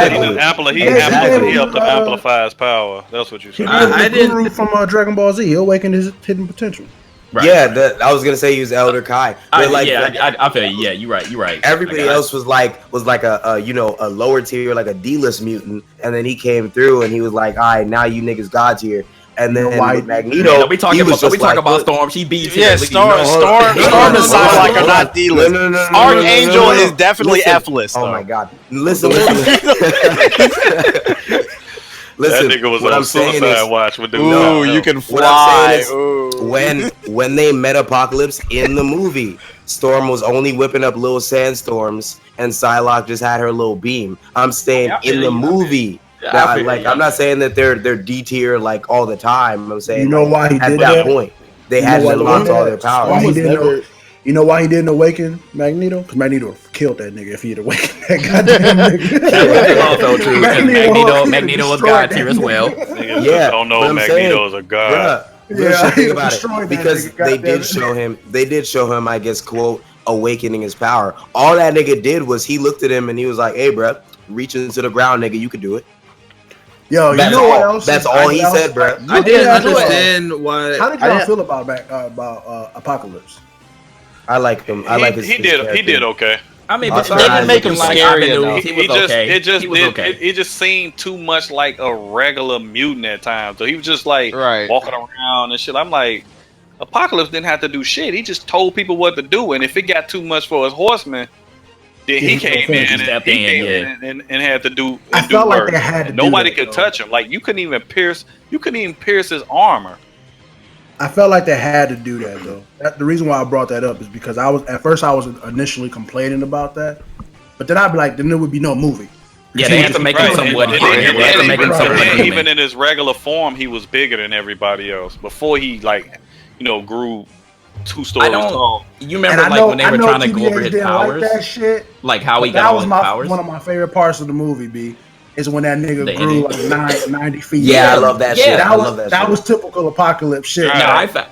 helped him amplify his power. That's what you said. I didn't from Dragon Ball Z. He awakened his hidden potential. Right, yeah, I was gonna say he was Elder Kai. But I feel you. Yeah, you're right. Everybody else was like a lower tier, like a D-list mutant, and then he came through and he was like, "All right, now you niggas gods here." And then Magneto, we talking about Storm. She beats. Yeah, Storm and Psylocke are not D-list. Archangel is definitely F-list. Oh my god! Listen. Listen, that nigga was on Suicide Watch with the you can fly. When they met Apocalypse in the movie, Storm was only whipping up little sandstorms, and Psylocke just had her little beam. I'm saying in the movie. I'm not saying that they're D tier like all the time. I'm saying why he did at that point they had to unlock all their power. You know why he didn't awaken Magneto? Because Magneto killed that nigga if he had awakened that goddamn nigga. That's also true. Magneto was god tier as well. Yeah, don't know Magneto is a god. Yeah, think about it because they did show him. They did show him, I guess, quote, awakening his power. All that nigga did was he looked at him and he was like, "Hey, bro, reach into the ground, nigga. You could do it." Yo, you know what else? That's all he said, bro. I didn't understand why. How did y'all feel about Apocalypse? I like him. I like his. He did okay. I mean, but they didn't make him scary enough. It just seemed too much like a regular mutant at times. So he was just like walking around and shit. I'm like, Apocalypse didn't have to do shit. He just told people what to do, and if it got too much for his horsemen, then he came in and had to do. I felt like they had to. Nobody could touch him. Like you couldn't even pierce his armor. I felt like they had to do that though. The reason why I brought that up is because I was initially complaining about that, but then I'd be like, then there would be no movie. Yeah, they had to make him somewhat. Even in his regular form, he was bigger than everybody else before he grew 2 stories tall. You remember when they were trying to go over his powers? Like that shit. Like how he got all his powers? One of my favorite parts of the movie, B, is when that nigga grew like 90 feet. Yeah, I love that shit. That was typical Apocalypse shit. No,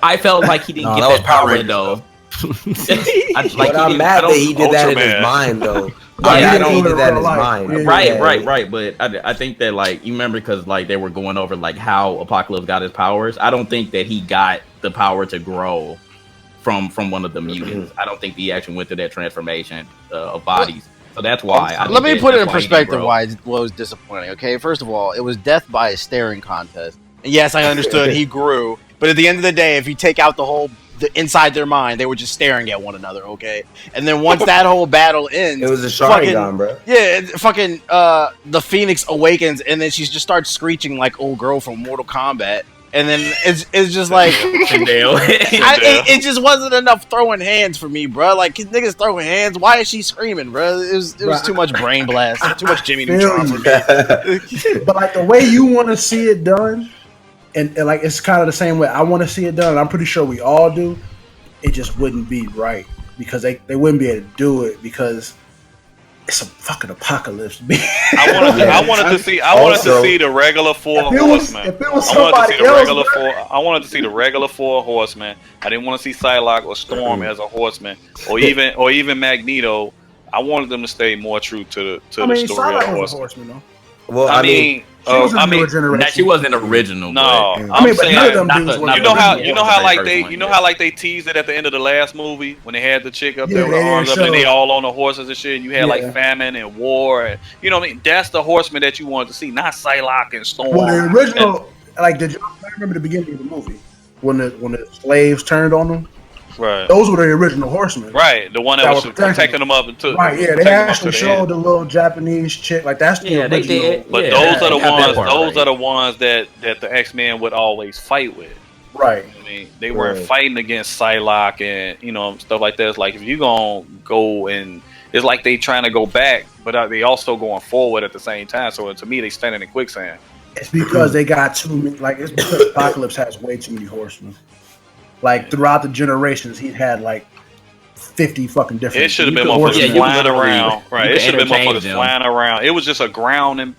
I felt like he didn't get that power though. I'm mad that he did that in his mind though. I don't think he did that in his mind. Right. But I think that you remember because they were going over how Apocalypse got his powers. I don't think that he got the power to grow from one of the mutants. I don't think he actually went through that transformation of bodies. So that's why. Let me put it in perspective why it was disappointing. Okay, first of all, it was death by a staring contest. And yes, I understood he grew, but at the end of the day, if you take out the inside their mind, they were just staring at one another. Okay, and then once that whole battle ends, it was a Sharingan, bro. Yeah, the Phoenix awakens, and then she just starts screeching like old girl from Mortal Kombat. And then it's just like it just wasn't enough throwing hands for me, bro. Like niggas throwing hands. Why is she screaming, bro? It was too much brain blast, too much Jimmy Neutron for me. But the way you want to see it done, and it's kind of the same way I want to see it done. And I'm pretty sure we all do. It just wouldn't be right because they wouldn't be able to do it because it's a fucking apocalypse. I wanted to see the regular 4 horsemen. If it was somebody else, I wanted to see the regular 4 horsemen. I didn't want to see Psylocke or Storm as a horseman, or even Magneto. I wanted them to stay more true to the story Psylocke of was a horseman, though. Well, I mean, she wasn't original. No, I'm saying you know how they teased it at the end of the last movie when they had the chick up there with the arms up and they all on the horses and shit. And you had famine and war, and you know what I mean. That's the horseman that you wanted to see, not Psylocke and Storm. Well, the original, did you remember the beginning of the movie when the slaves turned on them? Right. Those were the original horsemen. Right. The one that was protecting them up and took. Right. Yeah. They actually showed the little Japanese chick. That's the original. They did. But those are the ones. Those are the ones that the X-Men would always fight with. Right. I mean, they weren't fighting against Psylocke and stuff like that. It's like if you gonna go and it's like they trying to go back, but they also going forward at the same time. So to me, they standing in quicksand. It's because they got too many. It's because Apocalypse has way too many horsemen. Throughout the generations, he's had 50 fucking different. It should have been motherfuckers flying around, right? It should have been motherfuckers flying around. It was just a ground and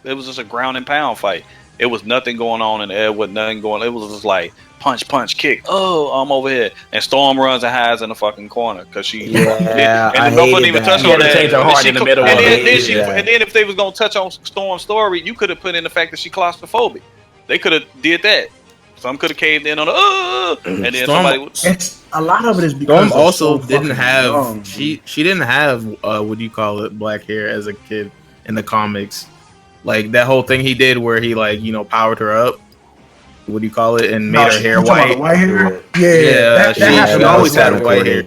pound fight. It was nothing going on in the air with nothing going. It was just like punch, kick. Oh, I'm over here, and Storm runs and hides in the fucking corner because she. Yeah, and no one even touched on that. Change her heart in the middle. And then if they was gonna touch on Storm's story, you could have put in the fact that she claustrophobic. They could have did that. Some could have caved in on and then Storm, somebody would. It's a lot of it is because Storm also didn't have she didn't have what do you call it, black hair as a kid in the comics. That whole thing he did where he powered her up. What do you call it? And made her hair white. White hair. Yeah, that she always had white hair.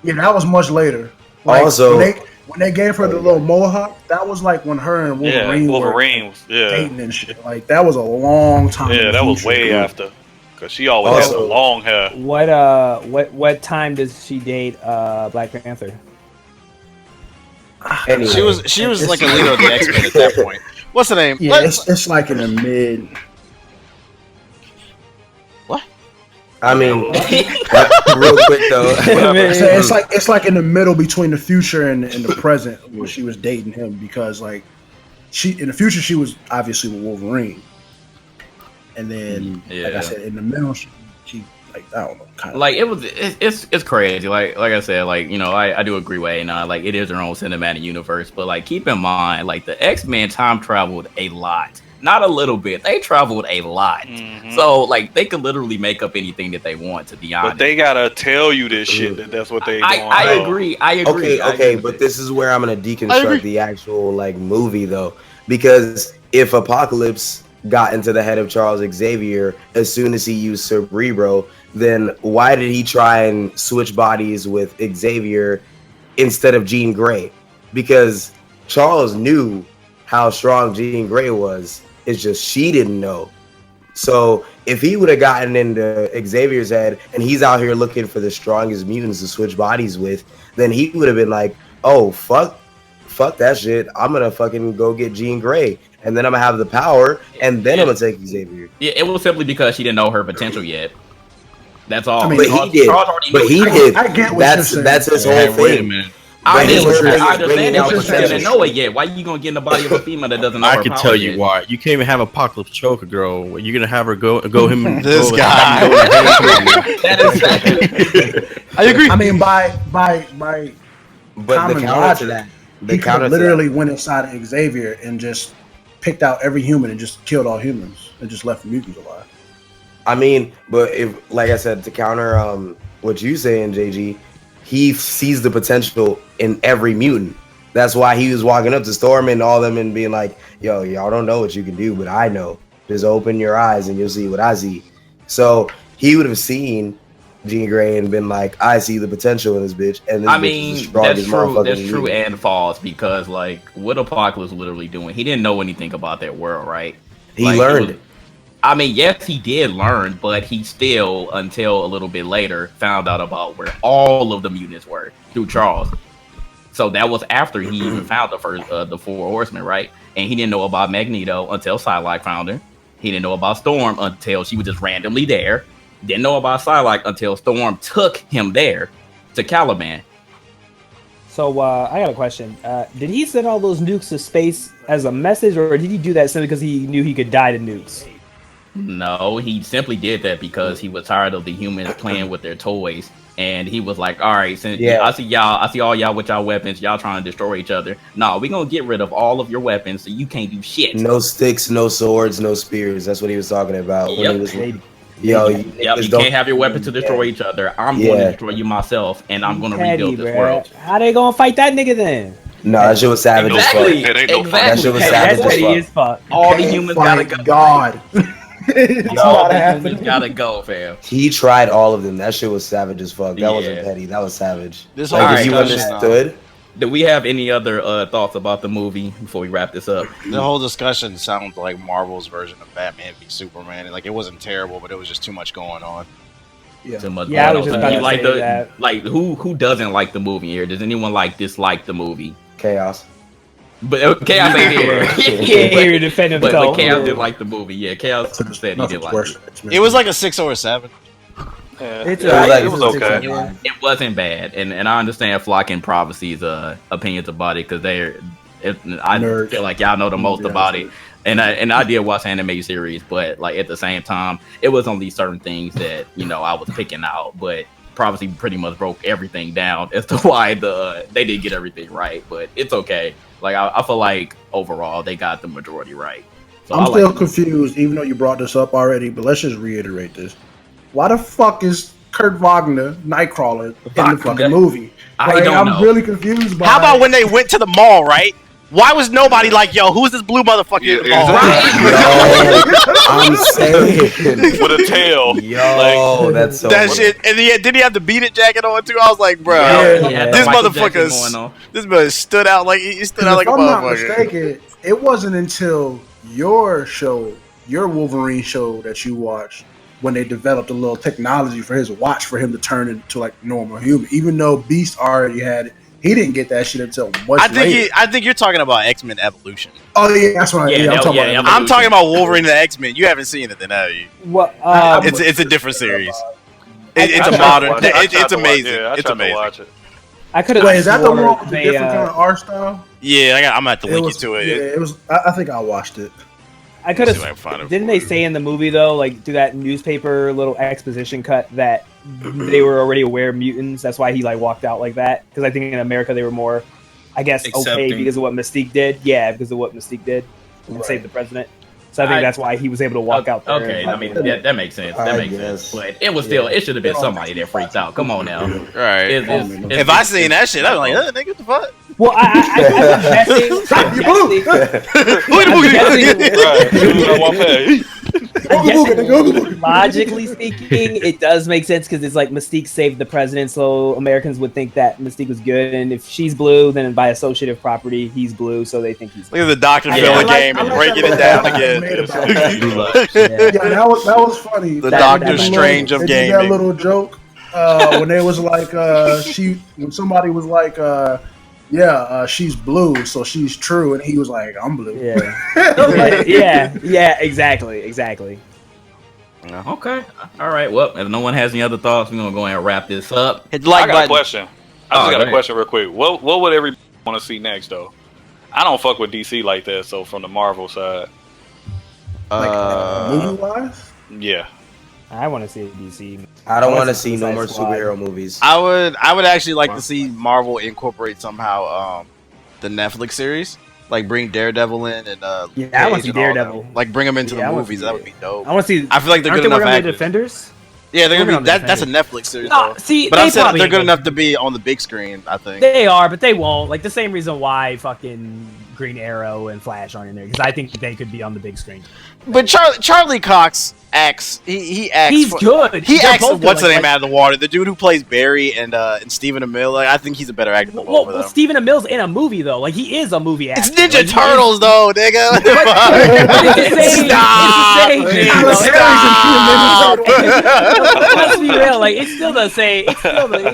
Yeah, that was much later. Also, when they gave her the little mohawk, that was when her and Wolverine were dating and shit. That was a long time. Yeah, that was way after. Cause she always had the long hair. What time does she date Black Panther? Anyway, she was like a leader of the X-Men at that point. What's the name? Yeah, it's in the mid. What? I mean, real quick though. It's in the middle between the future and the present when she was dating him because she in the future she was obviously with Wolverine. And then, like I said, in the middle, she I don't know, kind of it's crazy. Like I said, I do agree with Anon. It is their own cinematic universe, but keep in mind, the X-Men time traveled a lot, not a little bit. They traveled a lot, so they could literally make up anything that they want. To be honest, but they gotta tell you this shit that's what they. I agree. Okay, but this is where I'm gonna deconstruct the actual movie though, because if Apocalypse got into the head of Charles Xavier as soon as he used Cerebro, then why did he try and switch bodies with Xavier instead of Jean Grey? Because Charles knew how strong Jean Grey was. It's just she didn't know. So if he would have gotten into Xavier's head and he's out here looking for the strongest mutants to switch bodies with, then he would have been like, oh, fuck fuck that shit. I'm gonna fucking go get Jean Grey, and then I'm gonna have the power, and then I'm gonna take Xavier. Yeah, it was simply because she didn't know her potential yet. That's all. I mean, But he did. But he did. I get what That's you're saying. his Hey, whole wait a thing. minute. I But his whole thing is understand bringing it, out but she potential. didn't know it yet. Why you gonna get in the body of a female that doesn't know I her can powers tell you yet? why. You can't even have Apocalypse choke a girl. You're gonna have her go him. This go- guy. That is I agree. I mean, by But the common counter logic, to that, he the could counter have to literally that, went inside of Xavier and just picked out every human and just killed all humans and just left the mutants alive. I mean, but if, like I said, to counter what you saying, JG, he sees the potential in every mutant. That's why he was walking up to Storm and all them and being like, "Yo, y'all don't know what you can do, but I know. Just open your eyes and you'll see what I see." So he would have seen Jean Grey and been like, "I see the potential in this bitch." And this I bitch mean, is as strong that's as true. motherfucking That's true mutant. and false because, like, what Apocalypse was literally doing, he didn't know anything about that world, right? He Like, learned it. I mean, yes, he did learn, but he still, until a little bit later, found out about where all of the mutants were through Charles. So that was after he even found the first, the Four Horsemen, right? And he didn't know about Magneto until Psylocke found her. He didn't know about Storm until she was just randomly there. Didn't know about Psylocke until Storm took him there to Caliban. So I got a question. Did he send all those nukes to space as a message, or did he do that simply because he knew he could die to nukes? No, he simply did that because he was tired of the humans playing with their toys. And he was like, all right, since I see all y'all with y'all weapons, y'all trying to destroy each other. No, we're going to get rid of all of your weapons so you can't do shit. No sticks, no swords, no spears. That's what he was talking about. When he was, Yep, you you can't have your weapons to destroy each other. I'm going to destroy you myself, and I'm going to rebuild this world. How they gonna fight that nigga then? No, that shit was savage Exactly. as fuck. It ain't no That shit was savage That's petty as as fuck. fuck. All the humans gotta go. God. It's All not the happening. humans gotta go, fam. He tried all of them. That shit was savage as fuck. That Yeah. wasn't petty. That was savage. This Like, whole if you discussion, understood, Do we have any other thoughts about the movie before we wrap this up? the whole discussion sounds like Marvel's version of Batman v Superman. Like, it wasn't terrible, but it was just too much going on. Too much Yeah, I going was on. just So about to you say that. like who doesn't like the movie here? Does anyone dislike the movie? chaos. But Chaos ain't here. He ain't here to defend But himself. Chaos didn't like the movie. Yeah, Chaos said he Nothing's didn't like worse it. than X-Men. It was like a 6 or a 7. Yeah, It's it was okay. It wasn't bad, and I understand Flock and Prophecy's opinions about it because I Nerds. feel like y'all know the most Yeah, about it. And I did watch animated series, but like at the same time, it was only certain things that I was picking out. But Prophecy pretty much broke everything down as to why they didn't get everything right. But it's okay. Like I feel like overall they got the majority right. So I'm I still like confused, even though you brought this up already, but let's just reiterate this. Why the fuck is Kurt Wagner Nightcrawler in the fucking movie? I don't know. I'm really confused by How about when they went to the mall, right? Why was nobody like, yo, who's this blue motherfucker in the mall? Yo, I'm saying, With a tail. yo, that's so That funny. shit, and did he have the beat it jacket on too? I was like, bro, Yeah. this Michael Jackson motherfucker, going on. this man stood out like he stood out like if a I'm not motherfucker. mistaken, it wasn't until your Wolverine show that you watched when they developed a little technology for his watch for him to turn into like normal human. Even though Beast already had it, he didn't get that shit until much later. I think you're talking about X-Men Evolution. Oh yeah, that's right. Yeah, Yeah, I'm talking yeah, about. yeah. I'm talking about Wolverine and the X-Men. You haven't seen it, then have you? What? It's a different series. It's I a tried modern. to watch it. I tried It's to watch- amazing. yeah, I It's tried to amazing. watch it. I could have. Wait, is that the one with the different kind of art style? Yeah, I'm gonna have to link was, you to it. Yeah, it was. I think I watched it. I could See if I can have. find it Didn't for they you. say in the movie though, like through that newspaper little exposition cut, that they were already aware of mutants? That's why he like walked out like that. Because I think in America they were more, I guess, okay Accepting. because of what Mystique did. Yeah, because of what Mystique did and saved the president. So I think that's why he was able to walk out there. Okay, I mean that makes sense. That I makes guess. sense. But it was still, it should have been somebody that freaked out. Come on now. Right. It's- If I seen that shit, I'd be like, nigga, what the fuck? Well, I'm guessing. You blew. Right. As soon as I walk past, I'm guessing logically speaking, it does make sense because it's like Mystique saved the president, so Americans would think that Mystique was good, and if she's blue, then by associative property, he's blue, so they think he's Look at the Dr. Yeah, Phil I the like- game I and like breaking that it down little again. made about that. yeah. Yeah, that was funny. The That- Doctor that little- Strange of they did gaming. That little joke when they was like when somebody was like she's blue, so she's true, and he was like, I'm blue. Yeah, exactly. Okay. All right. Well, if no one has any other thoughts, we're gonna go ahead and wrap this up. Hit the like I got button. a question. I just got a question real quick. What would everybody want to see next though? I don't fuck with DC like that. So from the Marvel side, Movie wise, yeah. I want to see DC. I don't want to see no more superhero movies. I would actually like to see Marvel incorporate somehow the Netflix series, like bring Daredevil in and I want to Cage see and all Daredevil. that. Like bring them into Yeah, I the wanna movies. see That would be dope. I want to see. I feel like they're aren't good they enough working on the actors. Defenders? Yeah, they're Working gonna on be the that's a Defenders. Netflix series. No, though. see, but they I'm saying probably they're ain't good gonna- enough to be on the big screen. I think. They are, but they won't. Like the same reason why fucking Green Arrow and Flash aren't in there, because I think they could be on the big screen. But Charlie Cox acts. He acts. He's good. He They're acts. both good, What's the like- name out of the water? The dude who plays Barry and Stephen Amell. Like, I think he's a better actor than both of them. Well, Stephen Amell's in a movie though. Like he is a movie actor. It's Ninja Like, he Turtles though, nigga. But it's the same. Stop. It's the same. Let's be real. Like it's still the same. It's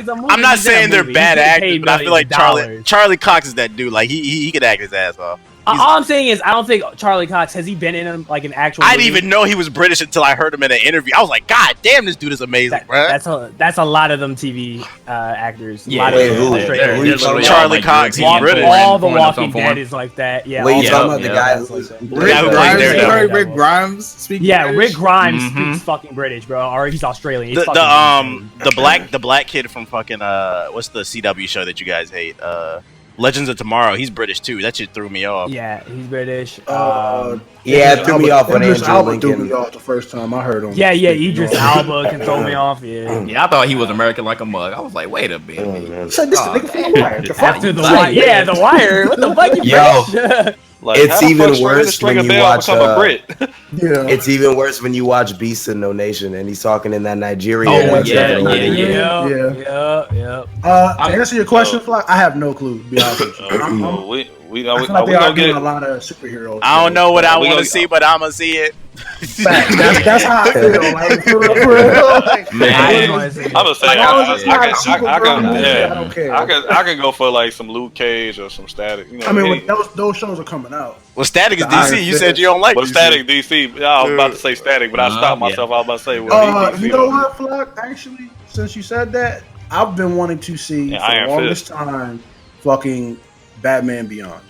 a movie. I'm not He's in a saying they're movie. bad He's getting actors, paid but I feel like millions of Charlie Cox is that dude. Like he could act his ass off. All I'm saying is, I don't think Charlie Cox has he been in like an actual. I didn't movie? even know he was British until I heard him in an interview. I was like, God damn, this dude is amazing, bro. That's a lot of them TV actors. Yeah, lot wait, of who? Australian- They're literally Charlie all, Cox, he's European British. born all the in some Walking form. Dead is like that. Yeah. Wait, all you the- talking about the yeah. guy That's who's like that. The guy who plays Daredevil. Rick Grimes speaking. Yeah, Rick British? Grimes Mhm. speaks fucking British, bro, or he's Australian. He's The fucking insane. the black kid from fucking what's the CW show that you guys hate? Legends of Tomorrow. He's British too. That shit threw me off. Yeah, he's British. Yeah, it threw me off when Idris Andrew Elba threw me Lincoln. off the first time I heard him. Yeah, Idris Elba can throw me off. Yeah. Yeah, I thought he was American like a mug. I was like, wait a minute. So this nigga from the Wire. The fuck? After the wire, yeah, the wire. What the fuck, you Yo. British? Like, It's how the even fuck Stringer worse Stringer when you Bell watch, become a Brit. Yeah. It's even worse when you watch Beast in No Nation and he's talking in that Nigerian Oh, accent. Yeah. To answer your question, Flock, I have no clue. To be honest with you. we I feel like they gonna are doing get a lot of superheroes. I don't know what I We want to gonna- see, but I'm gonna see it. Facts. That's how I feel. Like, for real. Like, Man. I just wanna see I'm gonna say As long as it's not a I Supergirl movie, yeah. I don't care. I can go for like some Luke Cage or some Static. You know, I mean, any- when those shows are coming out. Well, Static is The Iron DC. You Fist. said you don't like but DC. Static DC. Yeah, I was about to say Static, but I stopped Yeah. myself. I was about to say, well, DC You know what, Flock? Actually, since you said that, I've been wanting to see Yeah, for Iron the longest Fist. time fucking Batman Beyond.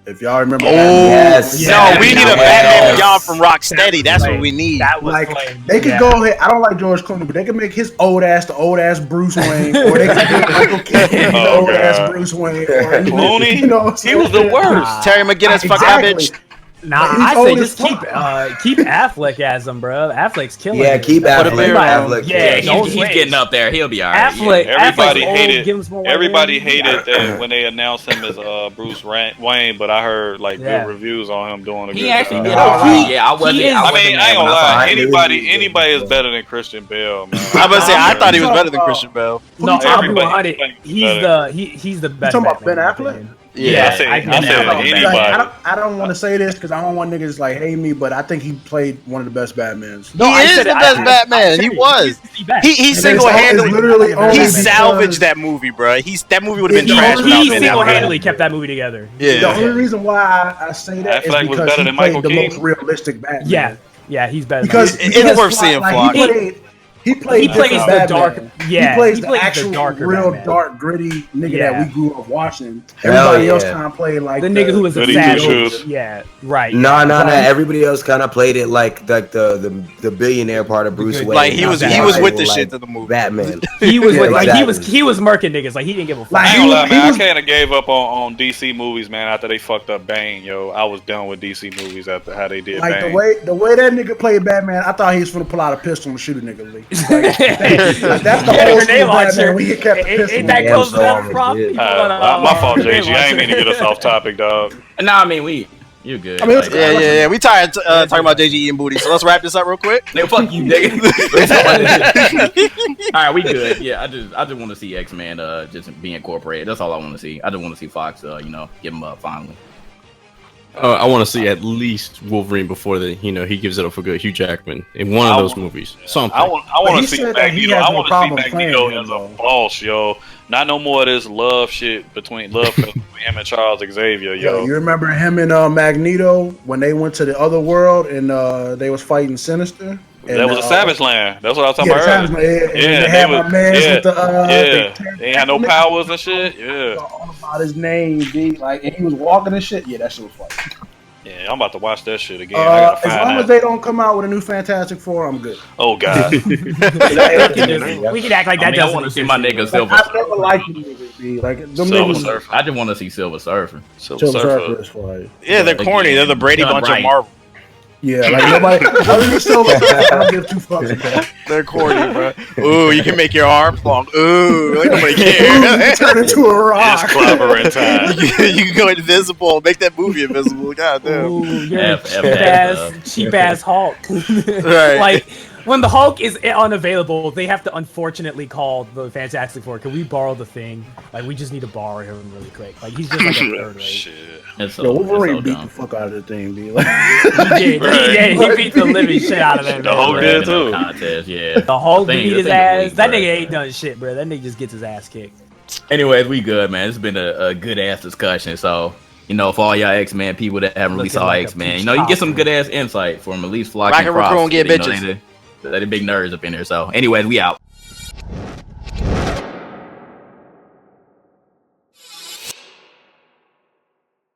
If y'all remember, Yes. Yeah. No, we need a Yes. Batman Beyond from Rocksteady. That's what we need. That was like flame. they could Yeah. go ahead. I don't like George Clooney, but they could make his old ass the old ass Bruce Wayne, or they could get Michael Keaton the Oh, old ass God. Bruce Wayne. Or, Clooney? you know what I'm He was the saying? worst. Terry McGinnis, fuck that bitch. Nah, He's I say old just as keep Affleck as him, bro. Affleck's killing. Yeah, it. keep Put him Affleck. in. Affleck. Yeah, Yeah, don't he's switch. getting up there. He'll be all right. Affleck. Yeah. Everybody Affleck's hated. old, give him some more Everybody money. hated that when they announced him as Bruce Wayne, but I heard like Yeah. good reviews on him doing a good He actually job. did Oh, all right. he- Yeah, I wasn't. he is- I I wasn't mean, I mad ain't when gonna I saw lie. him. Anybody is better than Christian Bale, man. I was gonna say I thought he was better than Christian Bell. No, I'll be Everybody- 100. He's the best. talking about Batman, Ben in my Affleck? opinion. Yeah, I said I can anybody. Like, I don't want to say this because I don't want niggas like hate me, but I think he played one of the best Batmans. No, he I is said the it. best I Batman. said He it. was. He's the best. He And single it's handedly. literally only He because- salvaged that movie, bro. That movie would have been He- trash he without He Ben single-handedly Affleck. kept that movie together. The Yeah. only reason why I say that is Affleck was because better he than played Michael the Keaton. most realistic Batman. Yeah, he's better. because than It's worth seeing, Flock. He played He plays different the Batman. dark- yeah, he plays he the plays the actual darker real Batman. dark gritty nigga Yeah. that we grew up watching. Hell Everybody else yeah. kind of played like the nigga who was a Goody savage. two-shoes. Yeah, right. No. Everybody else kind of played it like the billionaire part of Bruce Wayne. Like he was not with the like shit to the movie. Batman. He was Yeah, with, like exactly. he was murking niggas. Like he didn't give a fuck. Like, I ain't gonna lie, He man. was- I kind of gave up on DC movies, man. After they fucked up Bane, yo, I was done with DC movies after how they did Like Bane. the way that nigga played Batman, I thought he was gonna pull out a pistol and shoot a nigga. Like, that's the Yeah, whole grenade school launcher. Batman. We kept the pistol. Ain't that Yeah, close so enough, I'm prop? legit. People wanna, My fault, grenade JG. I ain't mean to launcher. get us off topic, dog. Nah, I mean you're good. I mean, it's- Like, Yeah. We tired talking about JG eating booty, so let's wrap this up real quick. nigga, fuck you, nigga. All right, we good. Yeah, I just want to see X-Men just be incorporated. That's all I want to see. I just want to see Fox, give him up finally. I want to see at least Wolverine before he gives it up for good. Hugh Jackman in one of those movies. Something. I want to see Magneto. I want to see Magneto him, as a boss, yo. Not no more of this love shit between him and Charles Xavier, yo. You remember him and Magneto when they went to the other world and they was fighting Sinister? And, that was a Savage Land. That's what I was talking about earlier. They had my man with the they had no powers and shit. Yeah, all about his name, dude. Like, and he was walking and shit. Yeah, that shit was funny. Yeah, I'm about to watch that shit again. I gotta find as long as they don't come out with a new Fantastic Four, I'm good. Oh god, we can act like that doesn't. I want to see my nigga Silver. I've never liked them niggas, B. Like them Silver niggas. Surfer. I just want to see Silver Surfer. Silver Surfer is fine. Yeah, they're corny. They're the Brady Bunch of Marvel. Yeah, like nobody. Other than Silver Surfer, I don't give two fucks about. They're corny, bro. Ooh, you can make your arms long. Ooh, like nobody cares. Turn into a rock. It's clobbering time. You can go invisible. Make that movie invisible. God damn. Ooh, you're a cheap ass Hulk. Right. Like, when the Hulk is unavailable, they have to unfortunately call the Fantastic Four. Can we borrow the Thing? Like, we just need to borrow him really quick. Like, he's just like a third rate. Shit. Wolverine beat the fuck out of the Thing, B. Like, he did. He beat the living shit out of that. The Hulk did too. Contest, yeah. The Hulk beat his ass. That bro. nigga ain't done shit, bro. That nigga just gets his ass kicked. Anyways, we good, man. It's been a good ass discussion. So, for all y'all X-Men people that haven't really saw X-Men, you can get some good ass insight from at least Flock and Cross. Get bitches. They the big nerds up in there. So, anyways, we out.